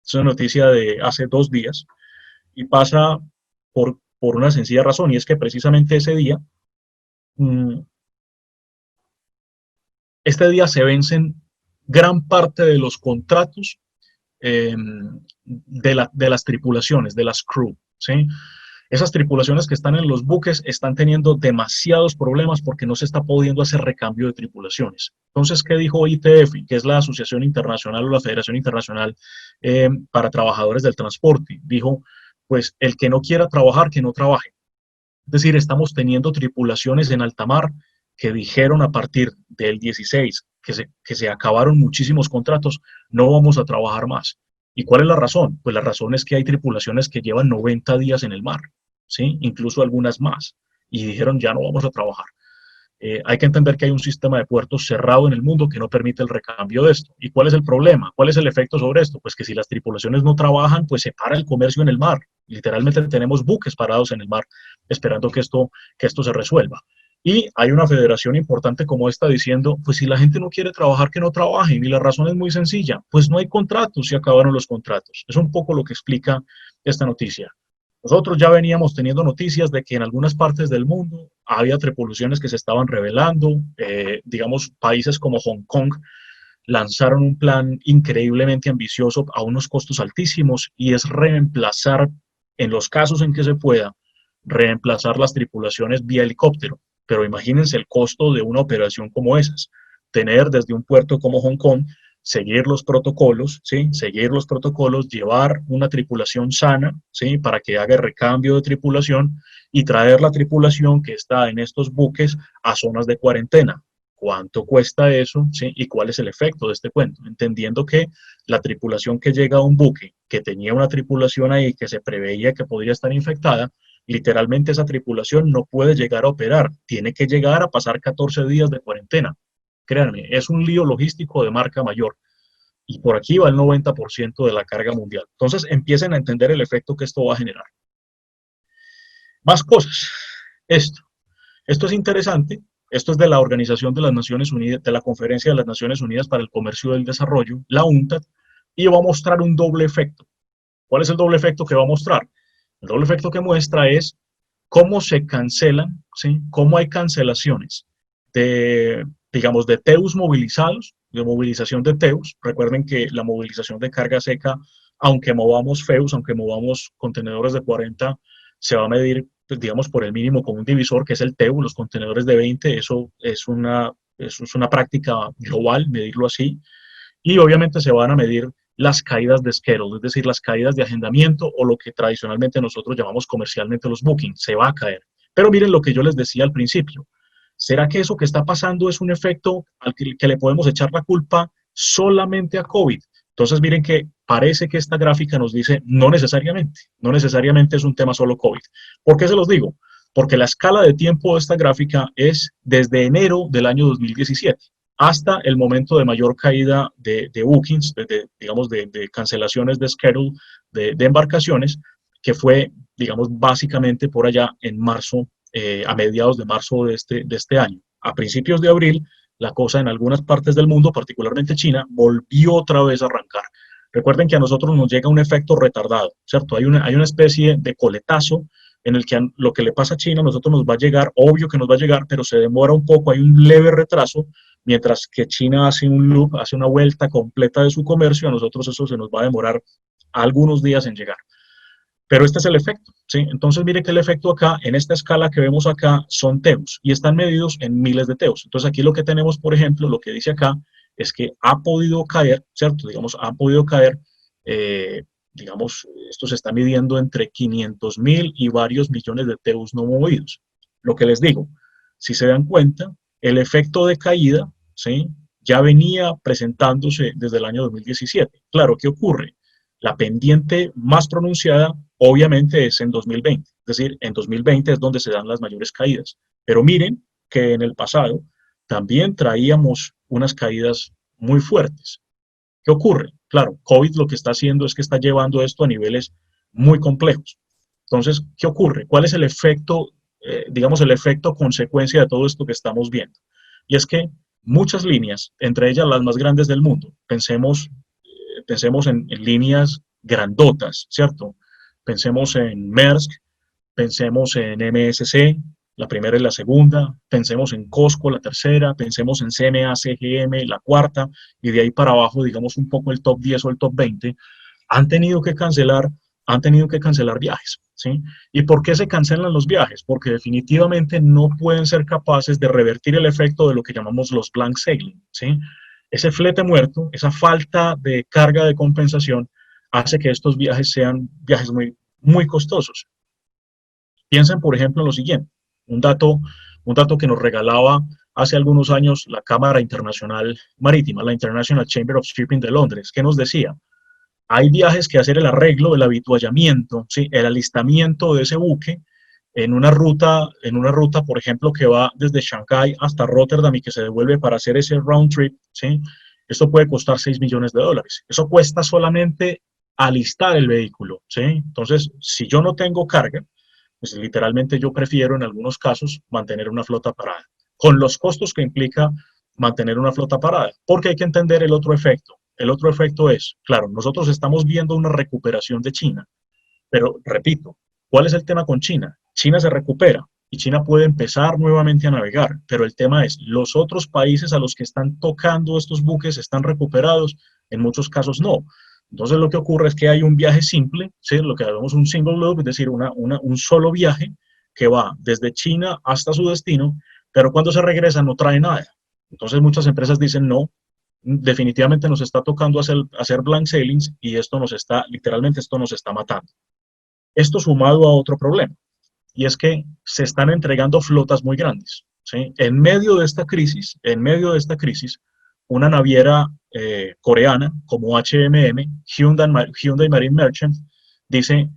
es una noticia de hace 2 días y pasa por una sencilla razón y es que precisamente ese día, este día se vencen gran parte de los contratos de las tripulaciones, de las crew, ¿sí? Esas tripulaciones que están en los buques están teniendo demasiados problemas porque no se está pudiendo hacer recambio de tripulaciones. Entonces, ¿qué dijo ITF, que es la Asociación Internacional o la Federación Internacional para Trabajadores del Transporte? Dijo, pues el que no quiera trabajar, que no trabaje. Es decir, estamos teniendo tripulaciones en alta mar que dijeron a partir del 16 que se acabaron muchísimos contratos, no vamos a trabajar más. ¿Y cuál es la razón? Pues la razón es que hay tripulaciones que llevan 90 días en el mar, ¿sí? Incluso algunas más, y dijeron ya no vamos a trabajar. Hay que entender que hay un sistema de puertos cerrado en el mundo que no permite el recambio de esto. ¿Y cuál es el problema? ¿Cuál es el efecto sobre esto? Pues que si las tripulaciones no trabajan, pues se para el comercio en el mar. Literalmente tenemos buques parados en el mar esperando que esto se resuelva. Y hay una federación importante como esta diciendo, pues si la gente no quiere trabajar, que no trabajen. Y la razón es muy sencilla, pues no hay contratos, se acabaron los contratos. Es un poco lo que explica esta noticia. Nosotros ya veníamos teniendo noticias de que en algunas partes del mundo había tripulaciones que se estaban rebelando, digamos, países como Hong Kong lanzaron un plan increíblemente ambicioso a unos costos altísimos y es reemplazar, en los casos en que se pueda, reemplazar las tripulaciones vía helicóptero. Pero imagínense el costo de una operación como esas. Tener desde un puerto como Hong Kong, seguir los protocolos, ¿sí? Seguir los protocolos, llevar una tripulación sana, ¿sí? Para que haga recambio de tripulación y traer la tripulación que está en estos buques a zonas de cuarentena. ¿Cuánto cuesta eso? ¿Sí? ¿Y cuál es el efecto de este cuento? Entendiendo que la tripulación que llega a un buque, que tenía una tripulación ahí que se preveía que podría estar infectada, literalmente esa tripulación no puede llegar a operar, tiene que llegar a pasar 14 días de cuarentena. Créanme, es un lío logístico de marca mayor. Y por aquí va el 90% de la carga mundial. Entonces empiecen a entender el efecto que esto va a generar. Más cosas. Esto es interesante. Esto es de la Organización de las Naciones Unidas, de la Conferencia de las Naciones Unidas para el Comercio y el Desarrollo, la UNCTAD, y va a mostrar un doble efecto. ¿Cuál es el doble efecto que va a mostrar? El doble efecto que muestra es cómo se cancelan, ¿sí? Cómo hay cancelaciones de, digamos, de TEUs movilizados, de movilización de TEUs. Recuerden que la movilización de carga seca, aunque movamos FEUs, aunque movamos contenedores de 40, se va a medir, pues, digamos, por el mínimo común divisor, que es el TEU, los contenedores de 20, eso es una práctica global, medirlo así. Y obviamente se van a medir las caídas de schedule, es decir, las caídas de agendamiento o lo que tradicionalmente nosotros llamamos comercialmente los bookings, se va a caer. Pero miren lo que yo les decía al principio. ¿Será que eso que está pasando es un efecto al que le podemos echar la culpa solamente a COVID? Entonces miren que parece que esta gráfica nos dice no necesariamente es un tema solo COVID. ¿Por qué se los digo? Porque la escala de tiempo de esta gráfica es desde enero del año 2017 hasta el momento de mayor caída de bookings, digamos, de cancelaciones de schedule, de embarcaciones, que fue, digamos, básicamente por allá en marzo, a mediados de marzo de este año. A principios de abril, la cosa en algunas partes del mundo, particularmente China, volvió otra vez a arrancar. Recuerden que a nosotros nos llega un efecto retardado, ¿cierto? Hay una especie de coletazo en el que lo que le pasa a China a nosotros nos va a llegar, obvio que nos va a llegar, pero se demora un poco, hay un leve retraso, mientras que China hace un loop, hace una vuelta completa de su comercio, a nosotros eso se nos va a demorar algunos días en llegar. Pero este es el efecto, ¿sí? Entonces, mire que el efecto acá, en esta escala que vemos acá, son teos y están medidos en miles de teos. Entonces, aquí lo que tenemos, por ejemplo, lo que dice acá, es que ha podido caer, ¿cierto? Digamos, ha podido caer, digamos, esto se está midiendo entre 500.000 y varios millones de teos no movidos. Lo que les digo, si se dan cuenta, el efecto de caída, ¿sí? Ya venía presentándose desde el año 2017. Claro, ¿qué ocurre? La pendiente más pronunciada, obviamente, es en 2020. Es decir, en 2020 es donde se dan las mayores caídas. Pero miren que en el pasado también traíamos unas caídas muy fuertes. ¿Qué ocurre? Claro, COVID lo que está haciendo es que está llevando esto a niveles muy complejos. Entonces, ¿qué ocurre? ¿Cuál es el efecto, digamos, el efecto consecuencia de todo esto que estamos viendo? Y es que muchas líneas, entre ellas las más grandes del mundo, pensemos en líneas grandotas, ¿cierto? Pensemos en Maersk, pensemos en MSC, la primera y la segunda, pensemos en Costco, la tercera, pensemos en CMA, CGM, la cuarta, y de ahí para abajo, digamos un poco el top 10 o el top 20, han tenido que cancelar, han tenido que cancelar viajes, ¿sí? ¿Y por qué se cancelan los viajes? Porque definitivamente no pueden ser capaces de revertir el efecto de lo que llamamos los blank sailing, ¿sí? Ese flete muerto, esa falta de carga de compensación, hace que estos viajes sean viajes muy, muy costosos. Piensen, por ejemplo, en lo siguiente, un dato, un dato que nos regalaba hace algunos años la Cámara Internacional Marítima, la International Chamber of Shipping de Londres, que nos decía, hay viajes que hacer el arreglo, el habituallamiento, ¿sí? El alistamiento de ese buque en una ruta, por ejemplo, que va desde Shanghái hasta Rotterdam y que se devuelve para hacer ese round trip, ¿sí? Esto puede costar 6 millones de dólares. Eso cuesta solamente alistar el vehículo, ¿sí? Entonces, si yo no tengo carga, pues literalmente yo prefiero en algunos casos mantener una flota parada, con los costos que implica mantener una flota parada, porque hay que entender el otro efecto. El otro efecto es, claro, nosotros estamos viendo una recuperación de China, pero repito, ¿cuál es el tema con China? China se recupera y China puede empezar nuevamente a navegar, pero el tema es, los otros países a los que están tocando estos buques están recuperados, en muchos casos no. Entonces lo que ocurre es que hay un viaje simple, ¿sí? Lo que llamamos un single loop, es decir, un solo viaje que va desde China hasta su destino, pero cuando se regresa no trae nada. Entonces muchas empresas dicen, no, definitivamente nos está tocando hacer blank sailings y esto nos está, literalmente esto nos está matando. Esto sumado a otro problema, y es que se están entregando flotas muy grandes, ¿sí? En medio de esta crisis, una naviera coreana como HMM, Hyundai Marine Merchant, dice,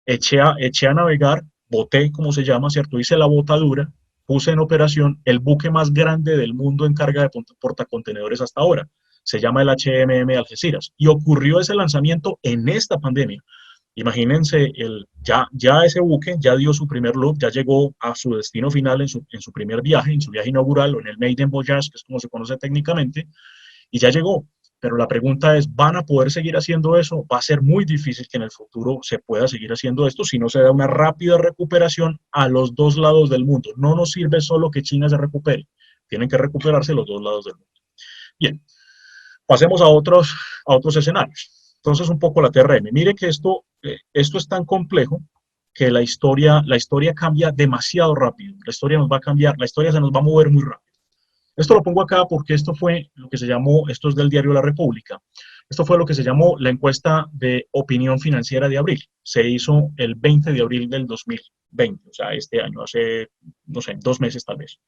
eché a navegar, boté, como se llama, ¿cierto? Hice la botadura, puse en operación el buque más grande del mundo en carga de portacontenedores hasta ahora. Se llama el HMM Algeciras. Y ocurrió ese lanzamiento en esta pandemia. Imagínense, ya ese buque ya dio su primer loop, ya llegó a su destino final en su primer viaje, en su viaje inaugural o en el Maiden Voyage, que es como se conoce técnicamente, y ya llegó. Pero la pregunta es, ¿van a poder seguir haciendo eso? Va a ser muy difícil que en el futuro se pueda seguir haciendo esto si no se da una rápida recuperación a los dos lados del mundo. No nos sirve solo que China se recupere, tienen que recuperarse los dos lados del mundo. Bien, pasemos a otros escenarios. Entonces, un poco la TRM. Mire que esto es tan complejo que la historia cambia demasiado rápido. La historia nos va a cambiar, la historia se nos va a mover muy rápido. Esto lo pongo acá porque esto fue lo que se llamó, esto es del diario La República, esto fue lo que se llamó la encuesta de opinión financiera de abril. Se hizo el 20 de abril del 2020, o sea, este año, hace, no sé, 2 meses tal vez.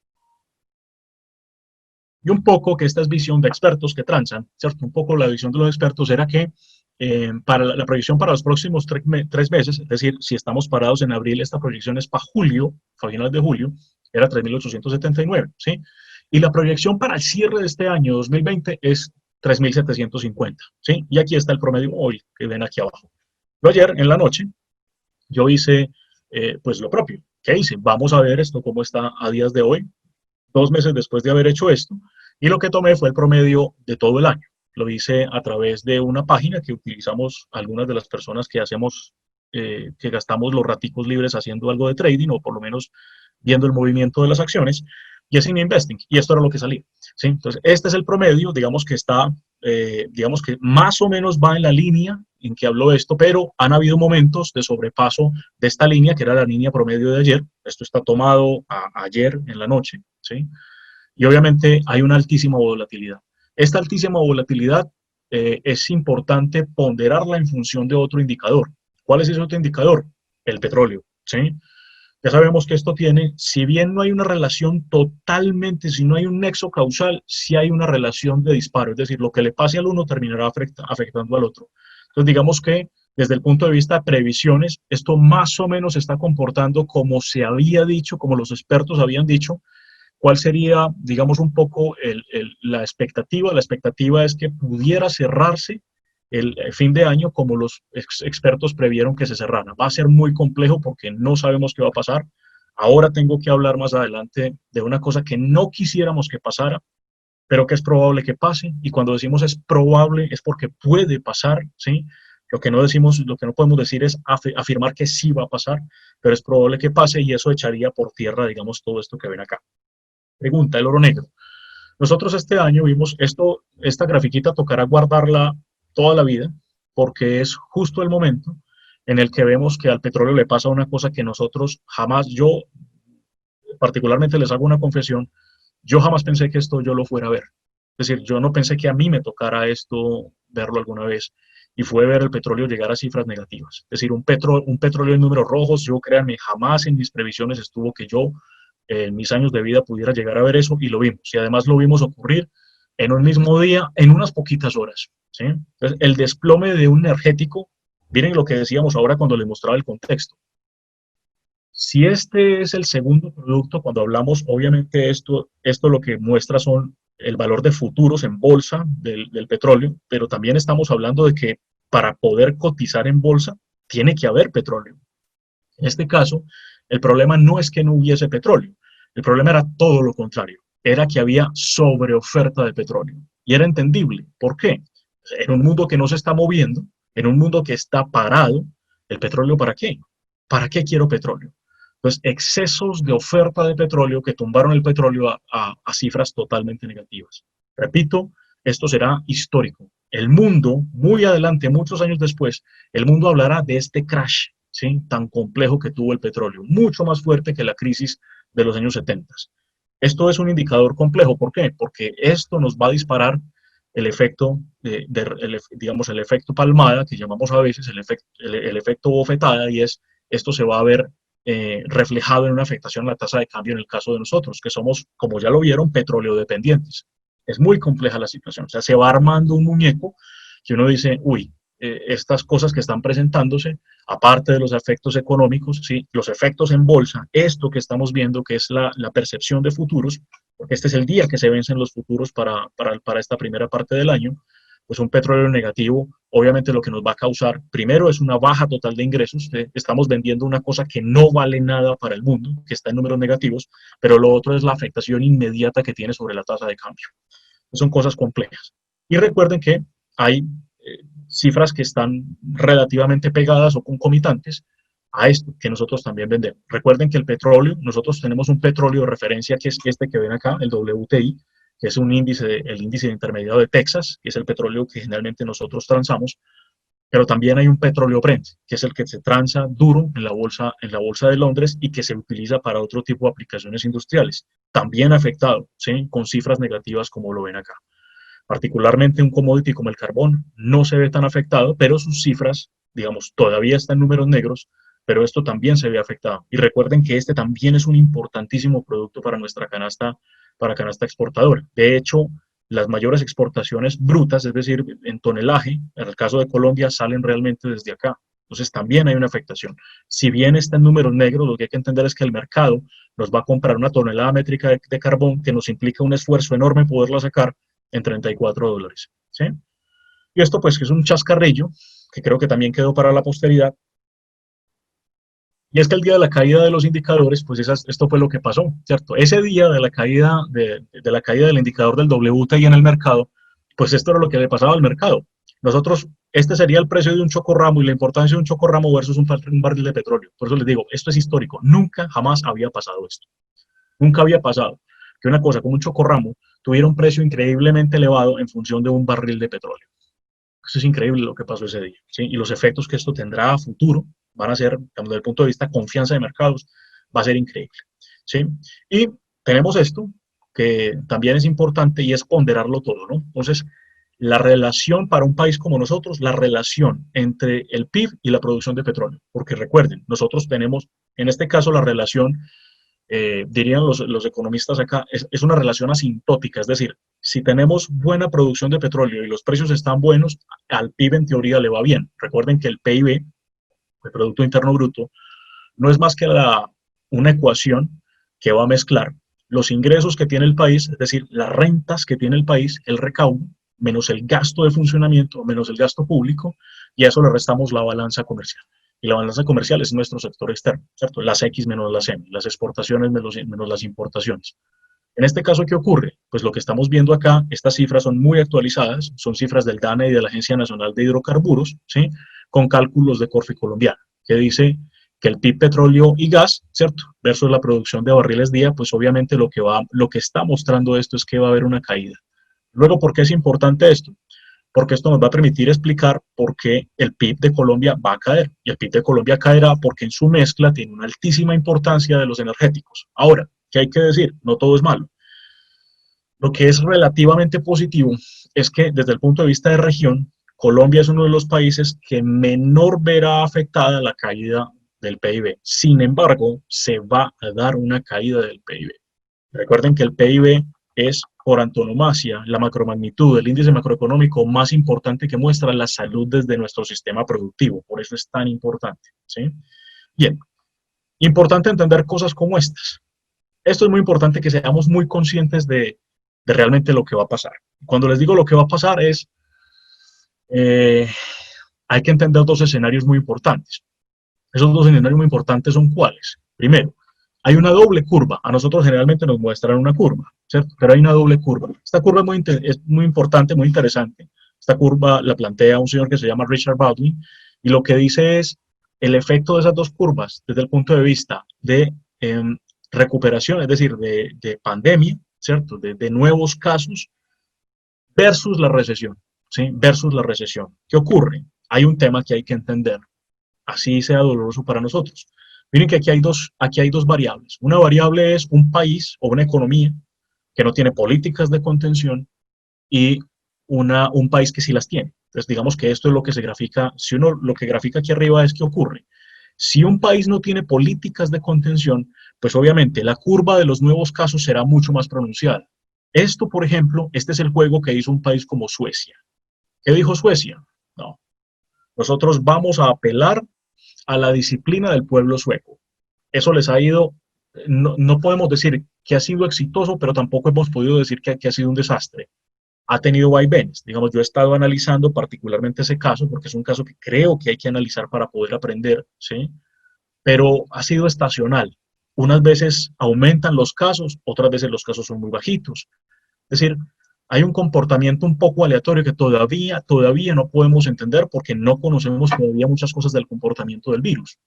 Y un poco que esta es visión de expertos que transan, ¿cierto? Un poco la visión de los expertos era que para la proyección para los próximos 3 meses, es decir, si estamos parados en abril, esta proyección es para julio, para finales de julio, era 3.879, ¿sí? Y la proyección para el cierre de este año 2020 es 3.750, ¿sí? Y aquí está el promedio móvil que ven aquí abajo. Yo ayer en la noche, yo hice pues lo propio. ¿Qué hice? Vamos a ver esto cómo está a días de hoy, 2 meses después de haber hecho esto, y lo que tomé fue el promedio de todo el año. lo hice a través de una página que utilizamos algunas de las personas que hacemos, que gastamos los raticos libres haciendo algo de trading o por lo menos viendo el movimiento de las acciones, y es Investing, y esto era lo que salía, ¿sí? Entonces, este es el promedio, digamos que está, digamos que más o menos va en la línea en que habló esto, pero han habido momentos de sobrepaso de esta línea, que era la línea promedio de ayer. Esto está tomado ayer en la noche, ¿sí? Y obviamente hay una altísima volatilidad. Esta altísima volatilidad es importante ponderarla en función de otro indicador. ¿Cuál es ese otro indicador? El petróleo, ¿sí? Ya sabemos que esto tiene, si bien no hay una relación totalmente, si no hay un nexo causal, sí hay una relación de disparo, es decir, lo que le pase al uno terminará afectando al otro. Entonces, digamos que desde el punto de vista de previsiones, esto más o menos se está comportando como se había dicho, como los expertos habían dicho. ¿Cuál sería, digamos, un poco la expectativa? La expectativa es que pudiera cerrarse el fin de año como los expertos previeron que se cerrara. Va a ser muy complejo porque no sabemos qué va a pasar. Ahora tengo que hablar más adelante de una cosa que no quisiéramos que pasara, pero que es probable que pase. Y cuando decimos es probable es porque puede pasar, ¿sí? Lo que no decimos, lo que no podemos decir es afirmar que sí va a pasar, pero es probable que pase y eso echaría por tierra, digamos, todo esto que ven acá. Pregunta, el oro negro. Nosotros este año vimos esto, esta grafiquita tocará guardarla toda la vida, porque es justo el momento en el que vemos que al petróleo le pasa una cosa que nosotros jamás, yo particularmente les hago una confesión, yo jamás pensé que esto yo lo fuera a ver. Es decir, yo no pensé que a mí me tocara esto verlo alguna vez, y fue ver el petróleo llegar a cifras negativas. Es decir, un petróleo en números rojos, yo créanme, jamás en mis previsiones estuvo que yo en mis años de vida pudiera llegar a ver eso, y lo vimos. Y además lo vimos ocurrir en un mismo día, en unas poquitas horas, ¿sí? Entonces, el desplome de un energético, miren lo que decíamos ahora cuando les mostraba el contexto. Si este es el segundo producto, cuando hablamos, obviamente esto lo que muestra son el valor de futuros en bolsa del petróleo, pero también estamos hablando de que para poder cotizar en bolsa tiene que haber petróleo. En este caso, el problema no es que no hubiese petróleo, el problema era todo lo contrario, era que había sobreoferta de petróleo. Y era entendible. ¿Por qué? En un mundo que no se está moviendo, en un mundo que está parado, ¿el petróleo para qué? ¿Para qué quiero petróleo? Entonces, excesos de oferta de petróleo que tumbaron el petróleo a cifras totalmente negativas. Repito, esto será histórico. El mundo, muy adelante, muchos años después, el mundo hablará de este crash, ¿sí?, tan complejo que tuvo el petróleo, mucho más fuerte que la crisis de los años 70. Esto es un indicador complejo. ¿Por qué? Porque esto nos va a disparar el efecto, digamos, el efecto palmada, que llamamos a veces el efecto bofetada, y es, esto se va a ver reflejado en una afectación a la tasa de cambio en el caso de nosotros, que somos, como ya lo vieron, petróleo dependientes. Es muy compleja la situación. O sea, se va armando un muñeco que uno dice, uy, estas cosas que están presentándose, aparte de los efectos económicos, ¿sí?, los efectos en bolsa, esto que estamos viendo, que es la percepción de futuros, porque este es el día que se vencen los futuros para esta primera parte del año, pues un petróleo negativo, obviamente lo que nos va a causar, primero, es una baja total de ingresos. Estamos vendiendo una cosa que no vale nada para el mundo, que está en números negativos, pero lo otro es la afectación inmediata que tiene sobre la tasa de cambio. Son cosas complejas. Y recuerden que hay cifras que están relativamente pegadas o concomitantes a esto que nosotros también vendemos. Recuerden que el petróleo, nosotros tenemos un petróleo de referencia que es este que ven acá, el WTI, que es un índice, el índice de intermediado de Texas, que es el petróleo que generalmente nosotros transamos, pero también hay un petróleo Brent, que es el que se transa duro en la bolsa de Londres y que se utiliza para otro tipo de aplicaciones industriales, también afectado, ¿sí?, con cifras negativas como lo ven acá. Particularmente un commodity como el carbón no se ve tan afectado, pero sus cifras, digamos, todavía están en números negros, pero esto también se ve afectado. Y recuerden que este también es un importantísimo producto para nuestra canasta exportadora. De hecho, las mayores exportaciones brutas, es decir, en tonelaje, en el caso de Colombia, salen realmente desde acá. Entonces también hay una afectación. Si bien está en números negros, lo que hay que entender es que el mercado nos va a comprar una tonelada métrica de carbón que nos implica un esfuerzo enorme poderla sacar en $34, ¿sí? Y esto pues que es un chascarrillo, que creo que también quedó para la posteridad, y es que el día de la caída de los indicadores, pues esto fue lo que pasó, ¿cierto? Ese día de la caída, de la caída del indicador del WTI en el mercado, pues esto era lo que le pasaba al mercado. Nosotros, este sería el precio de un chocorramo y la importancia de un chocorramo versus un barril de petróleo. Por eso les digo, esto es histórico. Nunca, jamás había pasado esto. Nunca había pasado que una cosa como un chocorramo tuviera un precio increíblemente elevado en función de un barril de petróleo. Eso es increíble lo que pasó ese día, ¿sí? Y los efectos que esto tendrá a futuro van a ser, desde el punto de vista de confianza de mercados, va a ser increíble, ¿sí? Y tenemos esto, que también es importante, y es ponderarlo todo, ¿no? Entonces, la relación para un país como nosotros, la relación entre el PIB y la producción de petróleo. Porque recuerden, nosotros tenemos, en este caso, la relación, dirían los economistas acá, es una relación asintótica, es decir, si tenemos buena producción de petróleo y los precios están buenos, al PIB en teoría le va bien. Recuerden que el PIB, el Producto Interno Bruto, no es más que una ecuación que va a mezclar los ingresos que tiene el país, es decir, las rentas que tiene el país, el recaudo, menos el gasto de funcionamiento, menos el gasto público, y a eso le restamos la balanza comercial. Y la balanza comercial es nuestro sector externo, ¿cierto? Las X menos las M, las exportaciones menos las importaciones. En este caso, ¿qué ocurre? Pues lo que estamos viendo acá, estas cifras son muy actualizadas, son cifras del DANE y de la Agencia Nacional de Hidrocarburos, ¿sí? Con cálculos de Corfi colombiana, que dice que el PIB petróleo y gas, ¿cierto? Versus la producción de barriles día, pues obviamente lo que está mostrando esto es que va a haber una caída. Luego, ¿por qué es importante esto? Porque esto nos va a permitir explicar por qué el PIB de Colombia va a caer. Y el PIB de Colombia caerá porque en su mezcla tiene una altísima importancia de los energéticos. Ahora, ¿qué hay que decir? No todo es malo. Lo que es relativamente positivo es que desde el punto de vista de región, Colombia es uno de los países que menor verá afectada la caída del PIB. Sin embargo, se va a dar una caída del PIB. Recuerden que el PIB es, por antonomasia, la macromagnitud, el índice macroeconómico más importante que muestra la salud desde nuestro sistema productivo. Por eso es tan importante, ¿sí? Bien, importante entender cosas como estas. Esto es muy importante que seamos muy conscientes de realmente lo que va a pasar. Cuando les digo lo que va a pasar es, hay que entender dos escenarios muy importantes. Esos dos escenarios muy importantes son cuáles. Primero, hay una doble curva. A nosotros generalmente nos muestran una curva, ¿cierto? Pero hay una doble curva. Esta curva es muy importante, muy interesante. Esta curva la plantea un señor que se llama Richard Baldwin y lo que dice es el efecto de esas dos curvas desde el punto de vista de recuperación, es decir, de pandemia, ¿cierto? De nuevos casos versus la recesión, ¿sí? Versus la recesión. ¿Qué ocurre? Hay un tema que hay que entender, así sea doloroso para nosotros. Miren que aquí hay dos variables. Una variable es un país o una economía que no tiene políticas de contención y un país que sí las tiene. Entonces, digamos que esto es lo que se grafica. Si uno lo que grafica aquí arriba es qué ocurre. Si un país no tiene políticas de contención, pues obviamente la curva de los nuevos casos será mucho más pronunciada. Esto, por ejemplo, este es el juego que hizo un país como Suecia. ¿Qué dijo Suecia? No. Nosotros vamos a apelar a la disciplina del pueblo sueco. Eso les ha ido, no podemos decir que ha sido exitoso, pero tampoco hemos podido decir que ha sido un desastre. Ha tenido vaivenes. Digamos, yo he estado analizando particularmente ese caso, porque es un caso que creo que hay que analizar para poder aprender, ¿sí? Pero ha sido estacional. Unas veces aumentan los casos, otras veces los casos son muy bajitos. Es decir, hay un comportamiento un poco aleatorio que todavía no podemos entender porque no conocemos todavía muchas cosas del comportamiento del virus.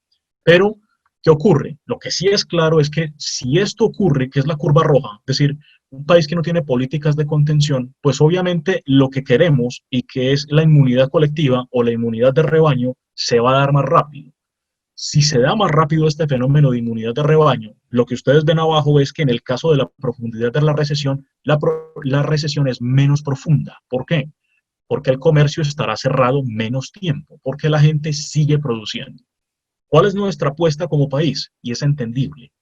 Pero, ¿qué ocurre? Lo que sí es claro es que si esto ocurre, que es la curva roja, es decir, un país que no tiene políticas de contención, pues obviamente lo que queremos y que es la inmunidad colectiva o la inmunidad de rebaño se va a dar más rápido. Si se da más rápido este fenómeno de inmunidad de rebaño, lo que ustedes ven abajo es que en el caso de la profundidad de la recesión, la recesión es menos profunda. ¿Por qué? Porque el comercio estará cerrado menos tiempo, porque la gente sigue produciendo. ¿Cuál es nuestra apuesta como país? Y es entendible.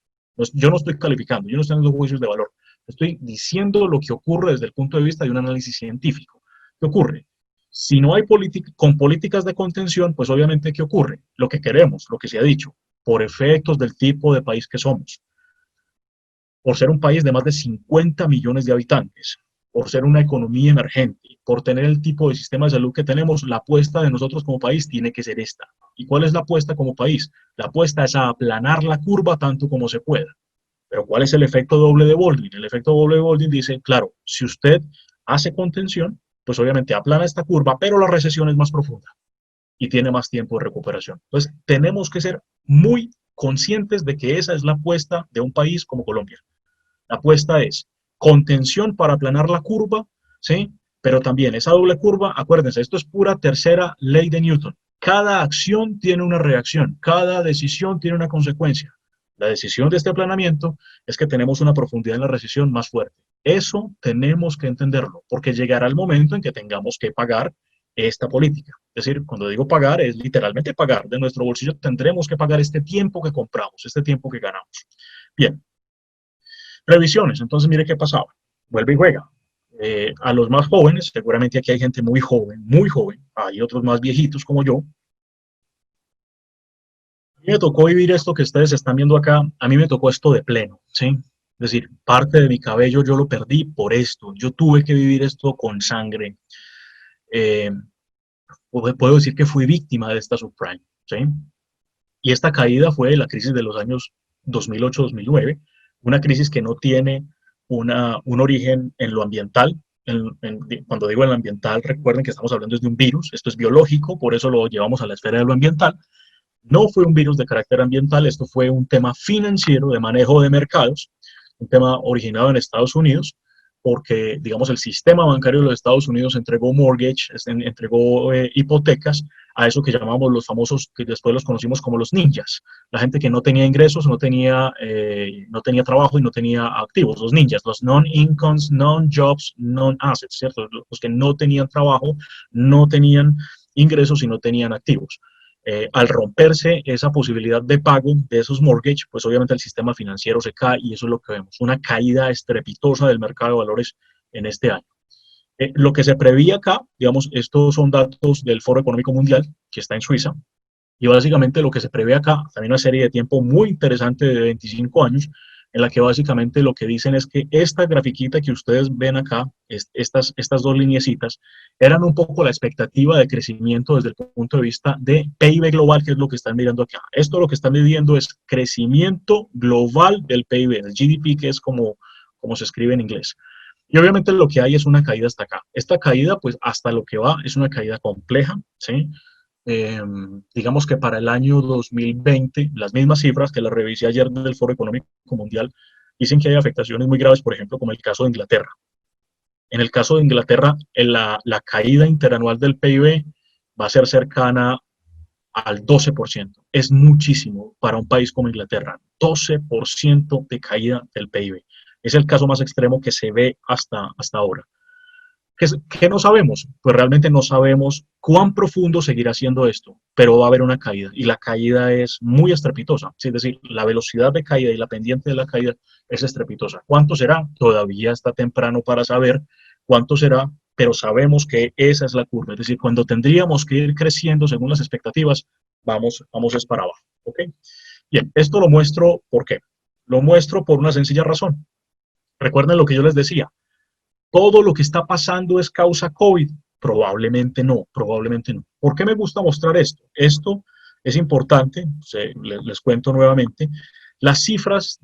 Yo no estoy calificando, yo no estoy dando juicios de valor. Estoy diciendo lo que ocurre desde el punto de vista de un análisis científico. ¿Qué ocurre? Si no hay con políticas de contención, pues obviamente, ¿qué ocurre? Lo que queremos, lo que se ha dicho, por efectos del tipo de país que somos, por ser un país de más de 50 millones de habitantes, por ser una economía emergente, por tener el tipo de sistema de salud que tenemos, la apuesta de nosotros como país tiene que ser esta. ¿Y cuál es la apuesta como país? La apuesta es a aplanar la curva tanto como se pueda. Pero ¿cuál es el efecto doble de Baldwin? El efecto doble de Baldwin dice, claro, si usted hace contención, pues obviamente aplana esta curva, pero la recesión es más profunda y tiene más tiempo de recuperación. Entonces, tenemos que ser muy conscientes de que esa es la apuesta de un país como Colombia. La apuesta es contención para aplanar la curva, ¿sí? Pero también esa doble curva, acuérdense, esto es pura tercera ley de Newton. Cada acción tiene una reacción, cada decisión tiene una consecuencia. La decisión de este aplanamiento es que tenemos una profundidad en la recesión más fuerte. Eso tenemos que entenderlo, porque llegará el momento en que tengamos que pagar esta política. Es decir, cuando digo pagar, es literalmente pagar. De nuestro bolsillo tendremos que pagar este tiempo que compramos, este tiempo que ganamos. Bien, revisiones. Entonces, mire qué pasaba. Vuelve y juega. A los más jóvenes, seguramente aquí hay gente muy joven, hay otros más viejitos como yo. A mí me tocó vivir esto que ustedes están viendo acá, a mí me tocó esto de pleno, ¿sí? Es decir, parte de mi cabello yo lo perdí por esto, yo tuve que vivir esto con sangre. Eh, Puedo decir que fui víctima de esta subprime, ¿sí? Y esta caída fue la crisis de los años 2008-2009, una crisis que no tiene un origen en lo ambiental. Cuando digo en lo ambiental, recuerden que estamos hablando de un virus, esto es biológico, por eso lo llevamos a la esfera de lo ambiental. No fue un virus de carácter ambiental, esto fue un tema financiero de manejo de mercados, un tema originado en Estados Unidos, porque, digamos, el sistema bancario de los Estados Unidos entregó entregó hipotecas a eso que llamamos los famosos, que después los conocimos como los ninjas, la gente que no tenía ingresos, no tenía trabajo y no tenía activos, los ninjas, los non-incomes, non-jobs, non-assets, ¿cierto? Los que no tenían trabajo, no tenían ingresos y no tenían activos. Al romperse esa posibilidad de pago de esos mortgage, pues obviamente el sistema financiero se cae y eso es lo que vemos, una caída estrepitosa del mercado de valores en este año. Lo que se preveía acá, digamos, estos son datos del Foro Económico Mundial, que está en Suiza, y básicamente lo que se prevé acá, también una serie de tiempo muy interesante de 25 años, en la que básicamente lo que dicen es que esta grafiquita que ustedes ven acá, estas dos lineecitas, eran un poco la expectativa de crecimiento desde el punto de vista de PIB global, que es lo que están mirando acá. Esto lo que están midiendo es crecimiento global del PIB, el GDP, que es como se escribe en inglés. Y obviamente lo que hay es una caída hasta acá. Esta caída, pues hasta lo que va, es una caída compleja, ¿sí? Digamos que para el año 2020, las mismas cifras que las revisé ayer del Foro Económico Mundial, dicen que hay afectaciones muy graves, por ejemplo, como el caso de Inglaterra. En el caso de Inglaterra, la caída interanual del PIB va a ser cercana al 12%. Es muchísimo para un país como Inglaterra. 12% de caída del PIB. Es el caso más extremo que se ve hasta ahora. ¿Qué no sabemos? Pues realmente no sabemos cuán profundo seguirá siendo esto, pero va a haber una caída y la caída es muy estrepitosa. Es decir, la velocidad de caída y la pendiente de la caída es estrepitosa. ¿Cuánto será? Todavía está temprano para saber cuánto será, pero sabemos que esa es la curva. Es decir, cuando tendríamos que ir creciendo según las expectativas, vamos es para abajo. ¿Ok? Bien, esto lo muestro, ¿por qué? Lo muestro por una sencilla razón. Recuerden lo que yo les decía. ¿Todo lo que está pasando es causa COVID? Probablemente no, probablemente no. ¿Por qué me gusta mostrar esto? Esto es importante, les cuento nuevamente. Las cifras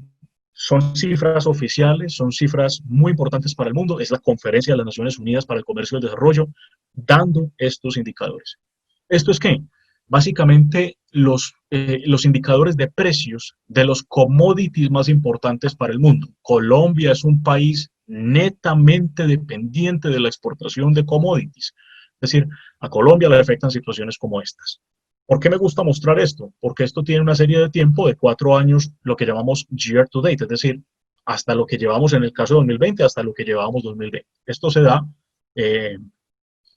son cifras oficiales, son cifras muy importantes para el mundo. Es la Conferencia de las Naciones Unidas para el Comercio y el Desarrollo dando estos indicadores. ¿Esto es qué? Básicamente los indicadores de precios de los commodities más importantes para el mundo. Colombia es un país netamente dependiente de la exportación de commodities. Es decir, a Colombia le afectan situaciones como estas. ¿Por qué me gusta mostrar esto? Porque esto tiene una serie de tiempo de 4 años, lo que llamamos year to date, es decir, hasta lo que llevamos en el caso de 2020, hasta lo que llevábamos 2020. Esto se da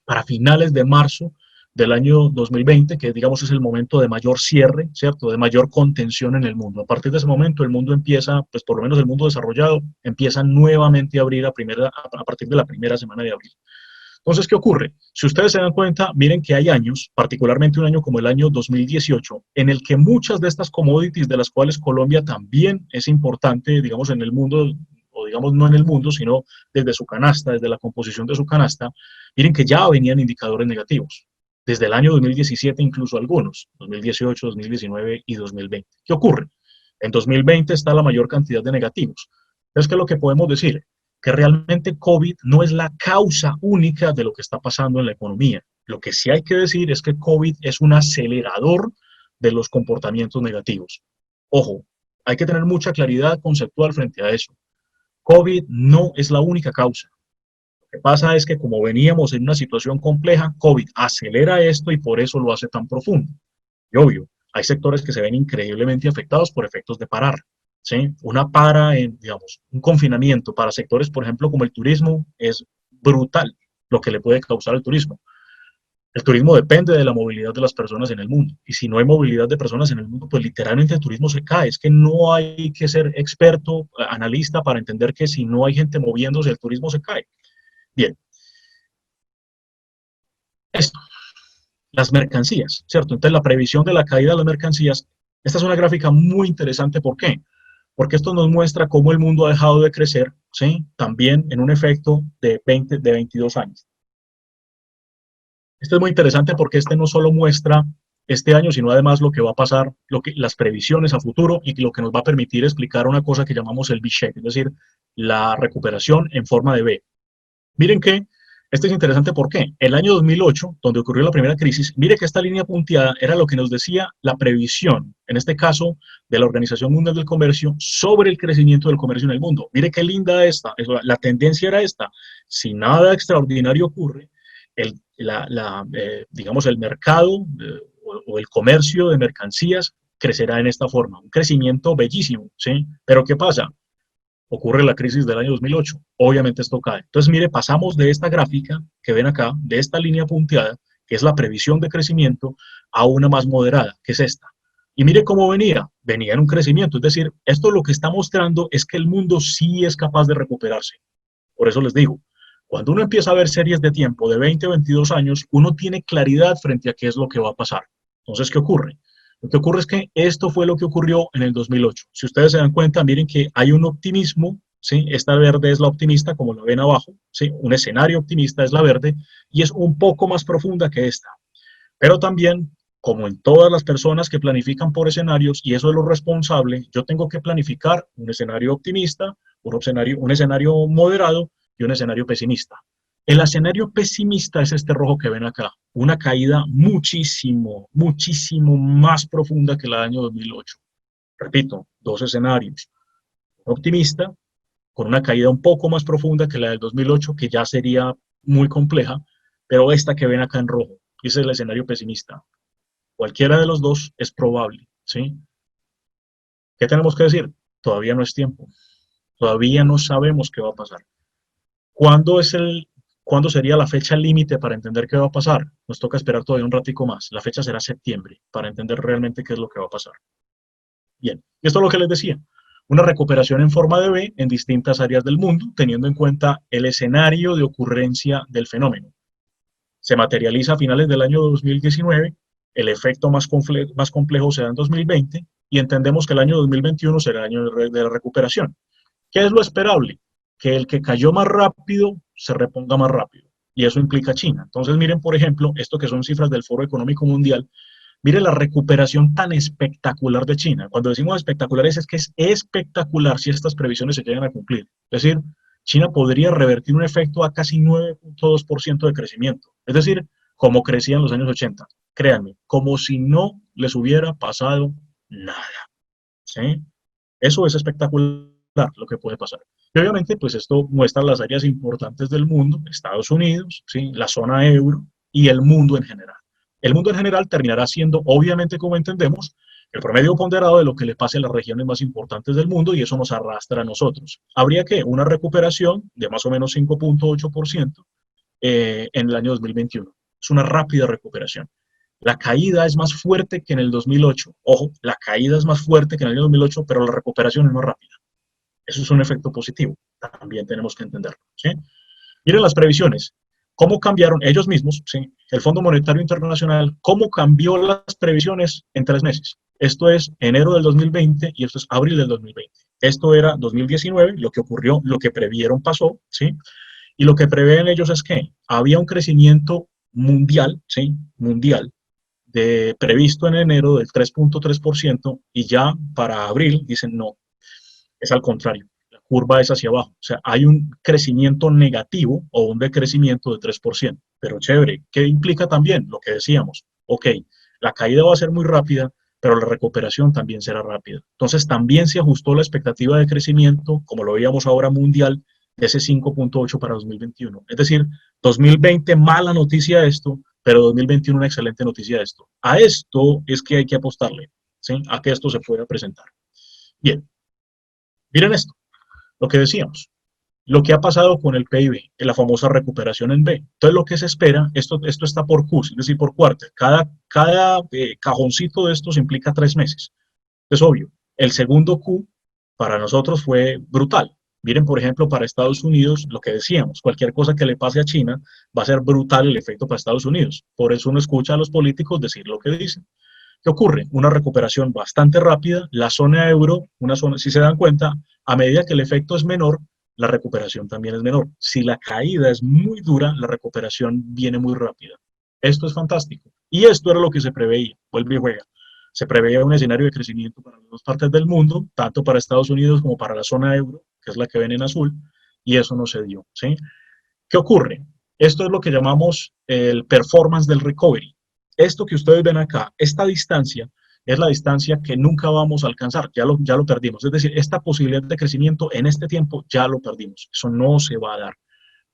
para finales de marzo del año 2020, que digamos es el momento de mayor cierre, ¿cierto? De mayor contención en el mundo. A partir de ese momento el mundo empieza, pues por lo menos el mundo desarrollado, empieza nuevamente a abrir a partir de la primera semana de abril. Entonces, ¿qué ocurre? Si ustedes se dan cuenta, miren que hay años, particularmente un año como el año 2018, en el que muchas de estas commodities de las cuales Colombia también es importante, digamos, en el mundo, o digamos no en el mundo, sino desde su canasta, desde la composición de su canasta, miren que ya venían indicadores negativos. Desde el año 2017 incluso algunos, 2018, 2019 y 2020. ¿Qué ocurre? En 2020 está la mayor cantidad de negativos. Entonces, ¿qué es lo que podemos decir? que realmente COVID no es la causa única de lo que está pasando en la economía. Lo que sí hay que decir es que COVID es un acelerador de los comportamientos negativos. Ojo, hay que tener mucha claridad conceptual frente a eso. COVID no es la única causa. Lo que pasa es que como veníamos en una situación compleja, COVID acelera esto y por eso lo hace tan profundo. Y obvio, hay sectores que se ven increíblemente afectados por efectos de parar. ¿Sí? Una para, digamos, un confinamiento para sectores, por ejemplo, como el turismo, es brutal lo que le puede causar el turismo. El turismo depende de la movilidad de las personas en el mundo. Y si no hay movilidad de personas en el mundo, pues literalmente el turismo se cae. Es que no hay que ser experto, analista, para entender que si no hay gente moviéndose, el turismo se cae. Bien. Esto, las mercancías, ¿cierto? Entonces, la previsión de la caída de las mercancías, esta es una gráfica muy interesante. ¿Por qué? Porque esto nos muestra cómo el mundo ha dejado de crecer, ¿sí? También en un efecto de 22 años. Esto es muy interesante porque este no solo muestra este año, sino además lo que va a pasar, las previsiones a futuro y lo que nos va a permitir explicar una cosa que llamamos el V-shape, es decir, la recuperación en forma de V. Miren que esto es interesante porque el año 2008, donde ocurrió la primera crisis, mire que esta línea punteada era lo que nos decía la previsión, en este caso, de la Organización Mundial del Comercio sobre el crecimiento del comercio en el mundo. Mire qué linda esta, la tendencia era esta. Si nada extraordinario ocurre, digamos, el mercado o el comercio de mercancías crecerá en esta forma. Un crecimiento bellísimo, ¿sí? Pero ¿qué pasa? Ocurre la crisis del año 2008. Obviamente esto cae. Entonces, mire, pasamos de esta gráfica que ven acá, de esta línea punteada, que es la previsión de crecimiento, a una más moderada, que es esta. Y mire cómo venía. Venía en un crecimiento. Es decir, esto lo que está mostrando es que el mundo sí es capaz de recuperarse. Por eso les digo, cuando uno empieza a ver series de tiempo de 20 o 22 años, uno tiene claridad frente a qué es lo que va a pasar. Entonces, ¿qué ocurre? Lo que ocurre es que esto fue lo que ocurrió en el 2008. Si ustedes se dan cuenta, miren que hay un optimismo, ¿sí? Esta verde es la optimista, como lo ven abajo, ¿sí? Un escenario optimista es la verde y es un poco más profunda que esta. Pero también, como en todas las personas que planifican por escenarios, y eso es lo responsable, yo tengo que planificar un escenario optimista, un escenario moderado y un escenario pesimista. El escenario pesimista es este rojo que ven acá, una caída muchísimo, muchísimo más profunda que la del año 2008. Repito, dos escenarios. Optimista, con una caída un poco más profunda que la del 2008, que ya sería muy compleja, pero esta que ven acá en rojo, ese es el escenario pesimista. Cualquiera de los dos es probable, ¿sí? ¿Qué tenemos que decir? Todavía no es tiempo. Todavía no sabemos qué va a pasar. ¿Cuándo sería la fecha límite para entender qué va a pasar? Nos toca esperar todavía un ratico más. La fecha será septiembre para entender realmente qué es lo que va a pasar. Bien, esto es lo que les decía. Una recuperación en forma de V en distintas áreas del mundo, teniendo en cuenta el escenario de ocurrencia del fenómeno. Se materializa a finales del año 2019, el efecto más complejo se da en 2020 y entendemos que el año 2021 será el año de la recuperación. ¿Qué es lo esperable? Que el que cayó más rápido se reponga más rápido. Y eso implica China. Entonces, miren, por ejemplo, esto que son cifras del Foro Económico Mundial, miren la recuperación tan espectacular de China. Cuando decimos espectaculares es que es espectacular si estas previsiones se llegan a cumplir. Es decir, China podría revertir un efecto a casi 9.2% de crecimiento. Es decir, como crecía en los años 80. Créanme, como si no les hubiera pasado nada. ¿Sí? Eso es espectacular lo que puede pasar. Y obviamente, pues esto muestra las áreas importantes del mundo, Estados Unidos, ¿sí? La zona euro y el mundo en general. El mundo en general terminará siendo, obviamente, como entendemos, el promedio ponderado de lo que le pase a las regiones más importantes del mundo y eso nos arrastra a nosotros. Habría que una recuperación de más o menos 5.8% en el año 2021. Es una rápida recuperación. La caída es más fuerte que en el 2008. Ojo, la caída es más fuerte que en el año 2008, pero la recuperación es más rápida. Eso es un efecto positivo. También tenemos que entenderlo. ¿Sí? Miren las previsiones. ¿Cómo cambiaron ellos mismos, ¿sí? El Fondo Monetario Internacional, cómo cambió las previsiones en 3 meses? Esto es enero del 2020 y esto es abril del 2020. Esto era 2019, lo que ocurrió, lo que previeron pasó, ¿sí? Y lo que prevén ellos es que había un crecimiento mundial, ¿sí? Mundial, previsto en enero del 3.3% y ya para abril dicen no, es al contrario. La curva es hacia abajo. O sea, hay un crecimiento negativo o un decrecimiento de 3%. Pero chévere, ¿qué implica también? Lo que decíamos. Ok, la caída va a ser muy rápida, pero la recuperación también será rápida. Entonces, también se ajustó la expectativa de crecimiento, como lo veíamos ahora mundial, de ese 5.8 para 2021. Es decir, 2020, mala noticia esto, pero 2021 una excelente noticia esto. A esto es que hay que apostarle, ¿sí? A que esto se pueda presentar. Bien, miren esto, lo que decíamos, lo que ha pasado con el PIB, en la famosa recuperación en B. Entonces, lo que se espera, esto está por Q, es decir, por quarter. Cada cajoncito de estos implica 3 meses. Es obvio. El segundo Q para nosotros fue brutal. Miren, por ejemplo, para Estados Unidos, lo que decíamos, cualquier cosa que le pase a China va a ser brutal el efecto para Estados Unidos. Por eso uno escucha a los políticos decir lo que dicen. ¿Qué ocurre? Una recuperación bastante rápida, la zona euro, una zona, si se dan cuenta, a medida que el efecto es menor, la recuperación también es menor. Si la caída es muy dura, la recuperación viene muy rápida. Esto es fantástico. Y esto era lo que se preveía. Vuelve y juega. Se preveía un escenario de crecimiento para las dos partes del mundo, tanto para Estados Unidos como para la zona euro, que es la que ven en azul, y eso no se dio, ¿sí? ¿Qué ocurre? Esto es lo que llamamos el performance del recovery. Esto que ustedes ven acá, esta distancia, es la distancia que nunca vamos a alcanzar, ya lo perdimos. Es decir, esta posibilidad de crecimiento en este tiempo ya lo perdimos. Eso no se va a dar.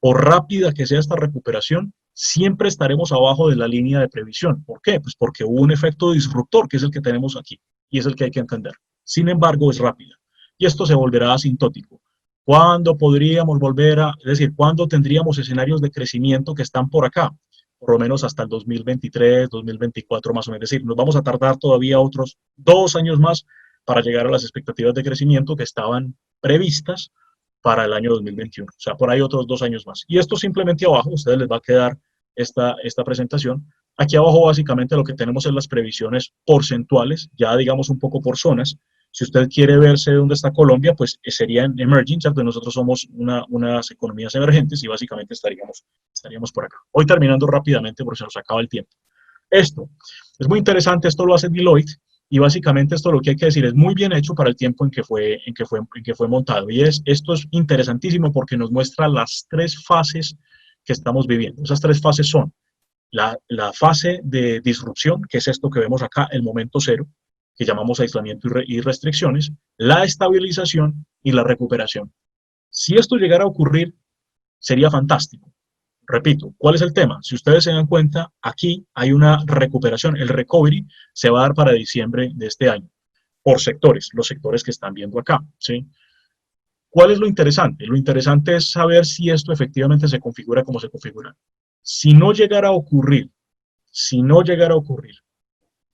Por rápida que sea esta recuperación, siempre estaremos abajo de la línea de previsión. ¿Por qué? Pues porque hubo un efecto disruptor, que es el que tenemos aquí, y es el que hay que entender. Sin embargo, es rápida. Y esto se volverá asintótico. ¿Cuándo podríamos volver a, es decir, cuándo tendríamos escenarios de crecimiento que están por acá? Por lo menos hasta el 2023, 2024 más o menos. Es decir, nos vamos a tardar todavía otros 2 años más para llegar a las expectativas de crecimiento que estaban previstas para el año 2021. O sea, por ahí otros 2 años más. Y esto simplemente abajo, a ustedes les va a quedar esta presentación. Aquí abajo básicamente lo que tenemos es las previsiones porcentuales, ya digamos un poco por zonas. Si usted quiere verse dónde está Colombia, pues sería en emerging, ¿cierto? Nosotros somos unas economías emergentes y básicamente estaríamos por acá. Hoy terminando rápidamente porque se nos acaba el tiempo. Esto es muy interesante, esto lo hace Deloitte y básicamente esto lo que hay que decir es muy bien hecho para el tiempo en que fue montado. Y esto es interesantísimo porque nos muestra las 3 fases que estamos viviendo. Esas 3 fases son la fase de disrupción, que es esto que vemos acá, el momento cero, que llamamos aislamiento y restricciones, la estabilización y la recuperación. Si esto llegara a ocurrir, sería fantástico. Repito, ¿cuál es el tema? Si ustedes se dan cuenta, aquí hay una recuperación. El recovery se va a dar para diciembre de este año, por sectores, los sectores que están viendo acá, ¿sí? ¿Cuál es lo interesante? Lo interesante es saber si esto efectivamente se configura como se configura. Si no llegara a ocurrir, si no llegara a ocurrir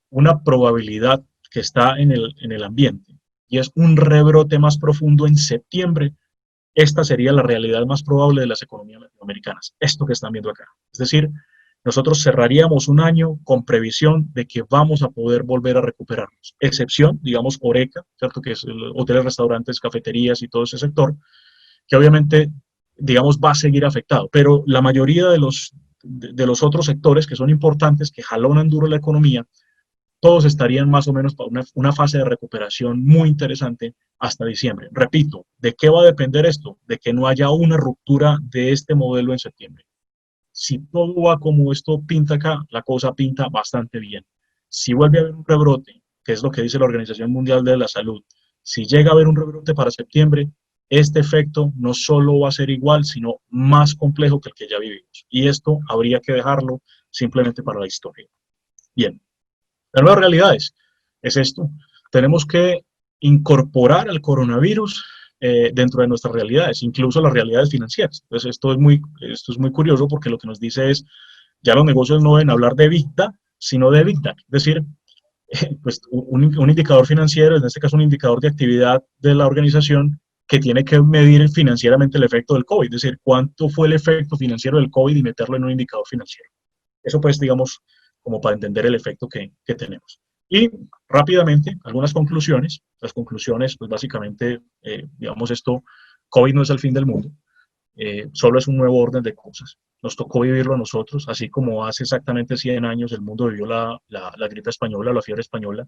una probabilidad que está en el ambiente y es un rebrote más profundo en septiembre, esta sería la realidad más probable de las economías latinoamericanas, esto que están viendo acá. Es decir, nosotros cerraríamos un año con previsión de que vamos a poder volver a recuperarnos. Excepción, digamos, Horeca, ¿cierto? Que es hoteles, restaurantes, cafeterías y todo ese sector, que obviamente, digamos, va a seguir afectado. Pero la mayoría de los otros sectores que son importantes, que jalonan duro la economía, todos estarían más o menos para una fase de recuperación muy interesante hasta diciembre. Repito, ¿de qué va a depender esto? De que no haya una ruptura de este modelo en septiembre. Si todo va como esto pinta acá, la cosa pinta bastante bien. Si vuelve a haber un rebrote, que es lo que dice la Organización Mundial de la Salud, si llega a haber un rebrote para septiembre, este efecto no solo va a ser igual, sino más complejo que el que ya vivimos. Y esto habría que dejarlo simplemente para la historia. Bien. Las nuevas realidades es esto. Tenemos que incorporar al coronavirus dentro de nuestras realidades, incluso las realidades financieras. Entonces, esto es muy curioso porque lo que nos dice es, ya los negocios no deben hablar de EBITDA, sino de EBITDA. Es decir, pues un indicador financiero, en este caso un indicador de actividad de la organización, que tiene que medir financieramente el efecto del COVID, es decir, cuánto fue el efecto financiero del COVID y meterlo en un indicador financiero. Eso pues, digamos, como para entender el efecto que tenemos. Y rápidamente, algunas conclusiones. Las conclusiones, pues básicamente, digamos esto, COVID no es el fin del mundo, solo es un nuevo orden de cosas. Nos tocó vivirlo a nosotros, así como hace exactamente 100 años el mundo vivió la gripe española, la fiebre española.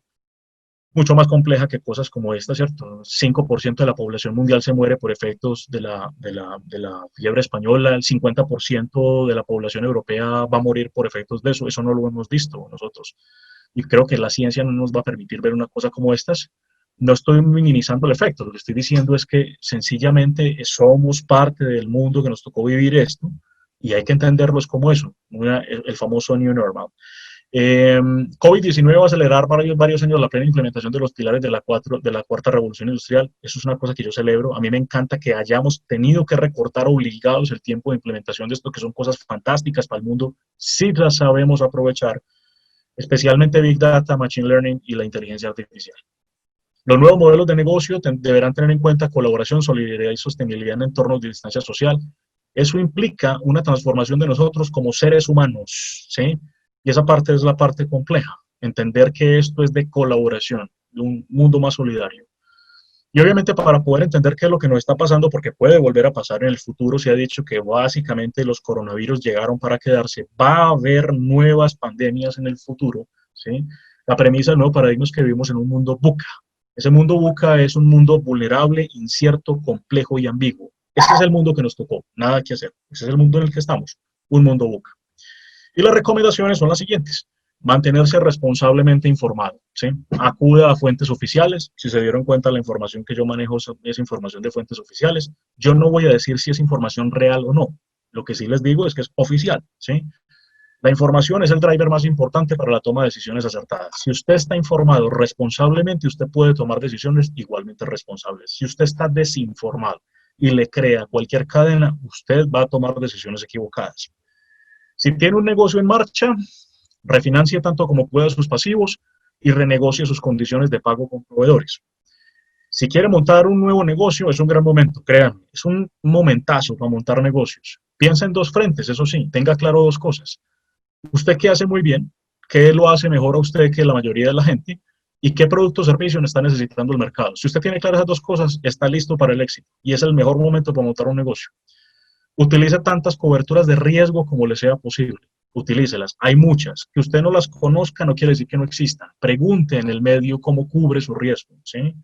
mucho más compleja que cosas como esta, ¿cierto? 5% de la población mundial se muere por efectos de la fiebre española, el 50% de la población europea va a morir por efectos de eso no lo hemos visto nosotros. Y creo que la ciencia no nos va a permitir ver una cosa como estas. No estoy minimizando el efecto, lo que estoy diciendo es que sencillamente somos parte del mundo que nos tocó vivir esto y hay que entenderlos como eso, el famoso New Normal. COVID-19 va a acelerar varios años la plena implementación de los pilares de la cuarta revolución industrial. Eso es una cosa que yo celebro. A mí me encanta que hayamos tenido que recortar obligados el tiempo de implementación de esto, que son cosas fantásticas para el mundo, si las sabemos aprovechar, especialmente Big Data, Machine Learning y la inteligencia artificial. Los nuevos modelos de negocio deberán tener en cuenta colaboración, solidaridad y sostenibilidad en entornos de distancia social. Eso implica una transformación de nosotros como seres humanos, ¿sí? Y esa parte es la parte compleja, entender que esto es de colaboración, de un mundo más solidario. Y obviamente para poder entender qué es lo que nos está pasando, porque puede volver a pasar en el futuro, se ha dicho que básicamente los coronavirus llegaron para quedarse, va a haber nuevas pandemias en el futuro, ¿sí? La premisa del nuevo paradigma es que vivimos en un mundo VUCA. Ese mundo VUCA es un mundo vulnerable, incierto, complejo y ambiguo. Ese es el mundo que nos tocó, nada que hacer. Ese es el mundo en el que estamos, un mundo VUCA. Y las recomendaciones son las siguientes. Mantenerse responsablemente informado, ¿sí? Acuda a fuentes oficiales. Si se dieron cuenta, la información que yo manejo es información de fuentes oficiales. Yo no voy a decir si es información real o no. Lo que sí les digo es que es oficial, ¿sí? La información es el driver más importante para la toma de decisiones acertadas. Si usted está informado responsablemente, usted puede tomar decisiones igualmente responsables. Si usted está desinformado y le crea cualquier cadena, usted va a tomar decisiones equivocadas. Si tiene un negocio en marcha, refinancie tanto como pueda sus pasivos y renegocie sus condiciones de pago con proveedores. Si quiere montar un nuevo negocio, es un gran momento, créanme, es un momentazo para montar negocios. Piensa en dos frentes, eso sí, tenga claro dos cosas. ¿Usted qué hace muy bien? ¿Qué lo hace mejor a usted que la mayoría de la gente? ¿Y qué producto o servicio está necesitando el mercado? Si usted tiene claras esas dos cosas, está listo para el éxito y es el mejor momento para montar un negocio. Utilice tantas coberturas de riesgo como le sea posible. Utilícelas. Hay muchas. Que usted no las conozca no quiere decir que no existan. Pregunte en el medio cómo cubre su riesgo, ¿sí?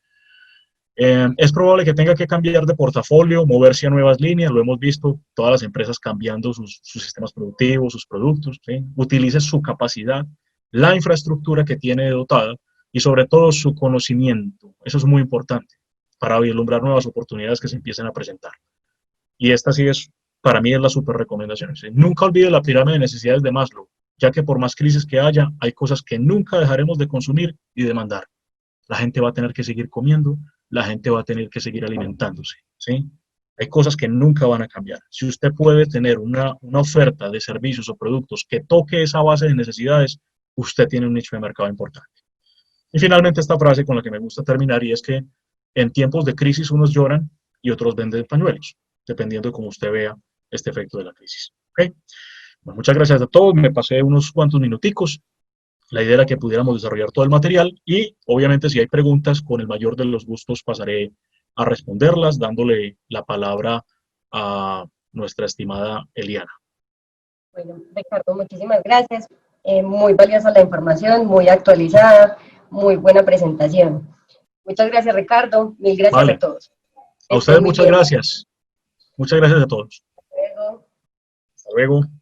Es probable que tenga que cambiar de portafolio, moverse a nuevas líneas, lo hemos visto, todas las empresas cambiando sus sistemas productivos, sus productos, ¿sí? Utilice su capacidad, la infraestructura que tiene dotada y sobre todo su conocimiento. Eso es muy importante para vislumbrar nuevas oportunidades que se empiecen a presentar. Y esta sí es, para mí es la super recomendación. ¿Sí? Nunca olvide la pirámide de necesidades de Maslow, ya que por más crisis que haya, hay cosas que nunca dejaremos de consumir y demandar. La gente va a tener que seguir comiendo, la gente va a tener que seguir alimentándose, ¿sí? Hay cosas que nunca van a cambiar. Si usted puede tener una oferta de servicios o productos que toque esa base de necesidades, usted tiene un nicho de mercado importante. Y finalmente esta frase con la que me gusta terminar y es que en tiempos de crisis unos lloran y otros venden pañuelos, dependiendo de cómo usted vea este efecto de la crisis. ¿Okay? Bueno, muchas gracias a todos, me pasé unos cuantos minuticos. La idea era que pudiéramos desarrollar todo el material y obviamente si hay preguntas, con el mayor de los gustos pasaré a responderlas, dándole la palabra a nuestra estimada Eliana. Bueno, Ricardo, muchísimas gracias. Muy valiosa la información, muy actualizada, muy buena presentación. Muchas gracias, Ricardo. Mil gracias a todos. A ustedes muchas gracias. Muchas gracias a todos. Hasta luego. Hasta luego.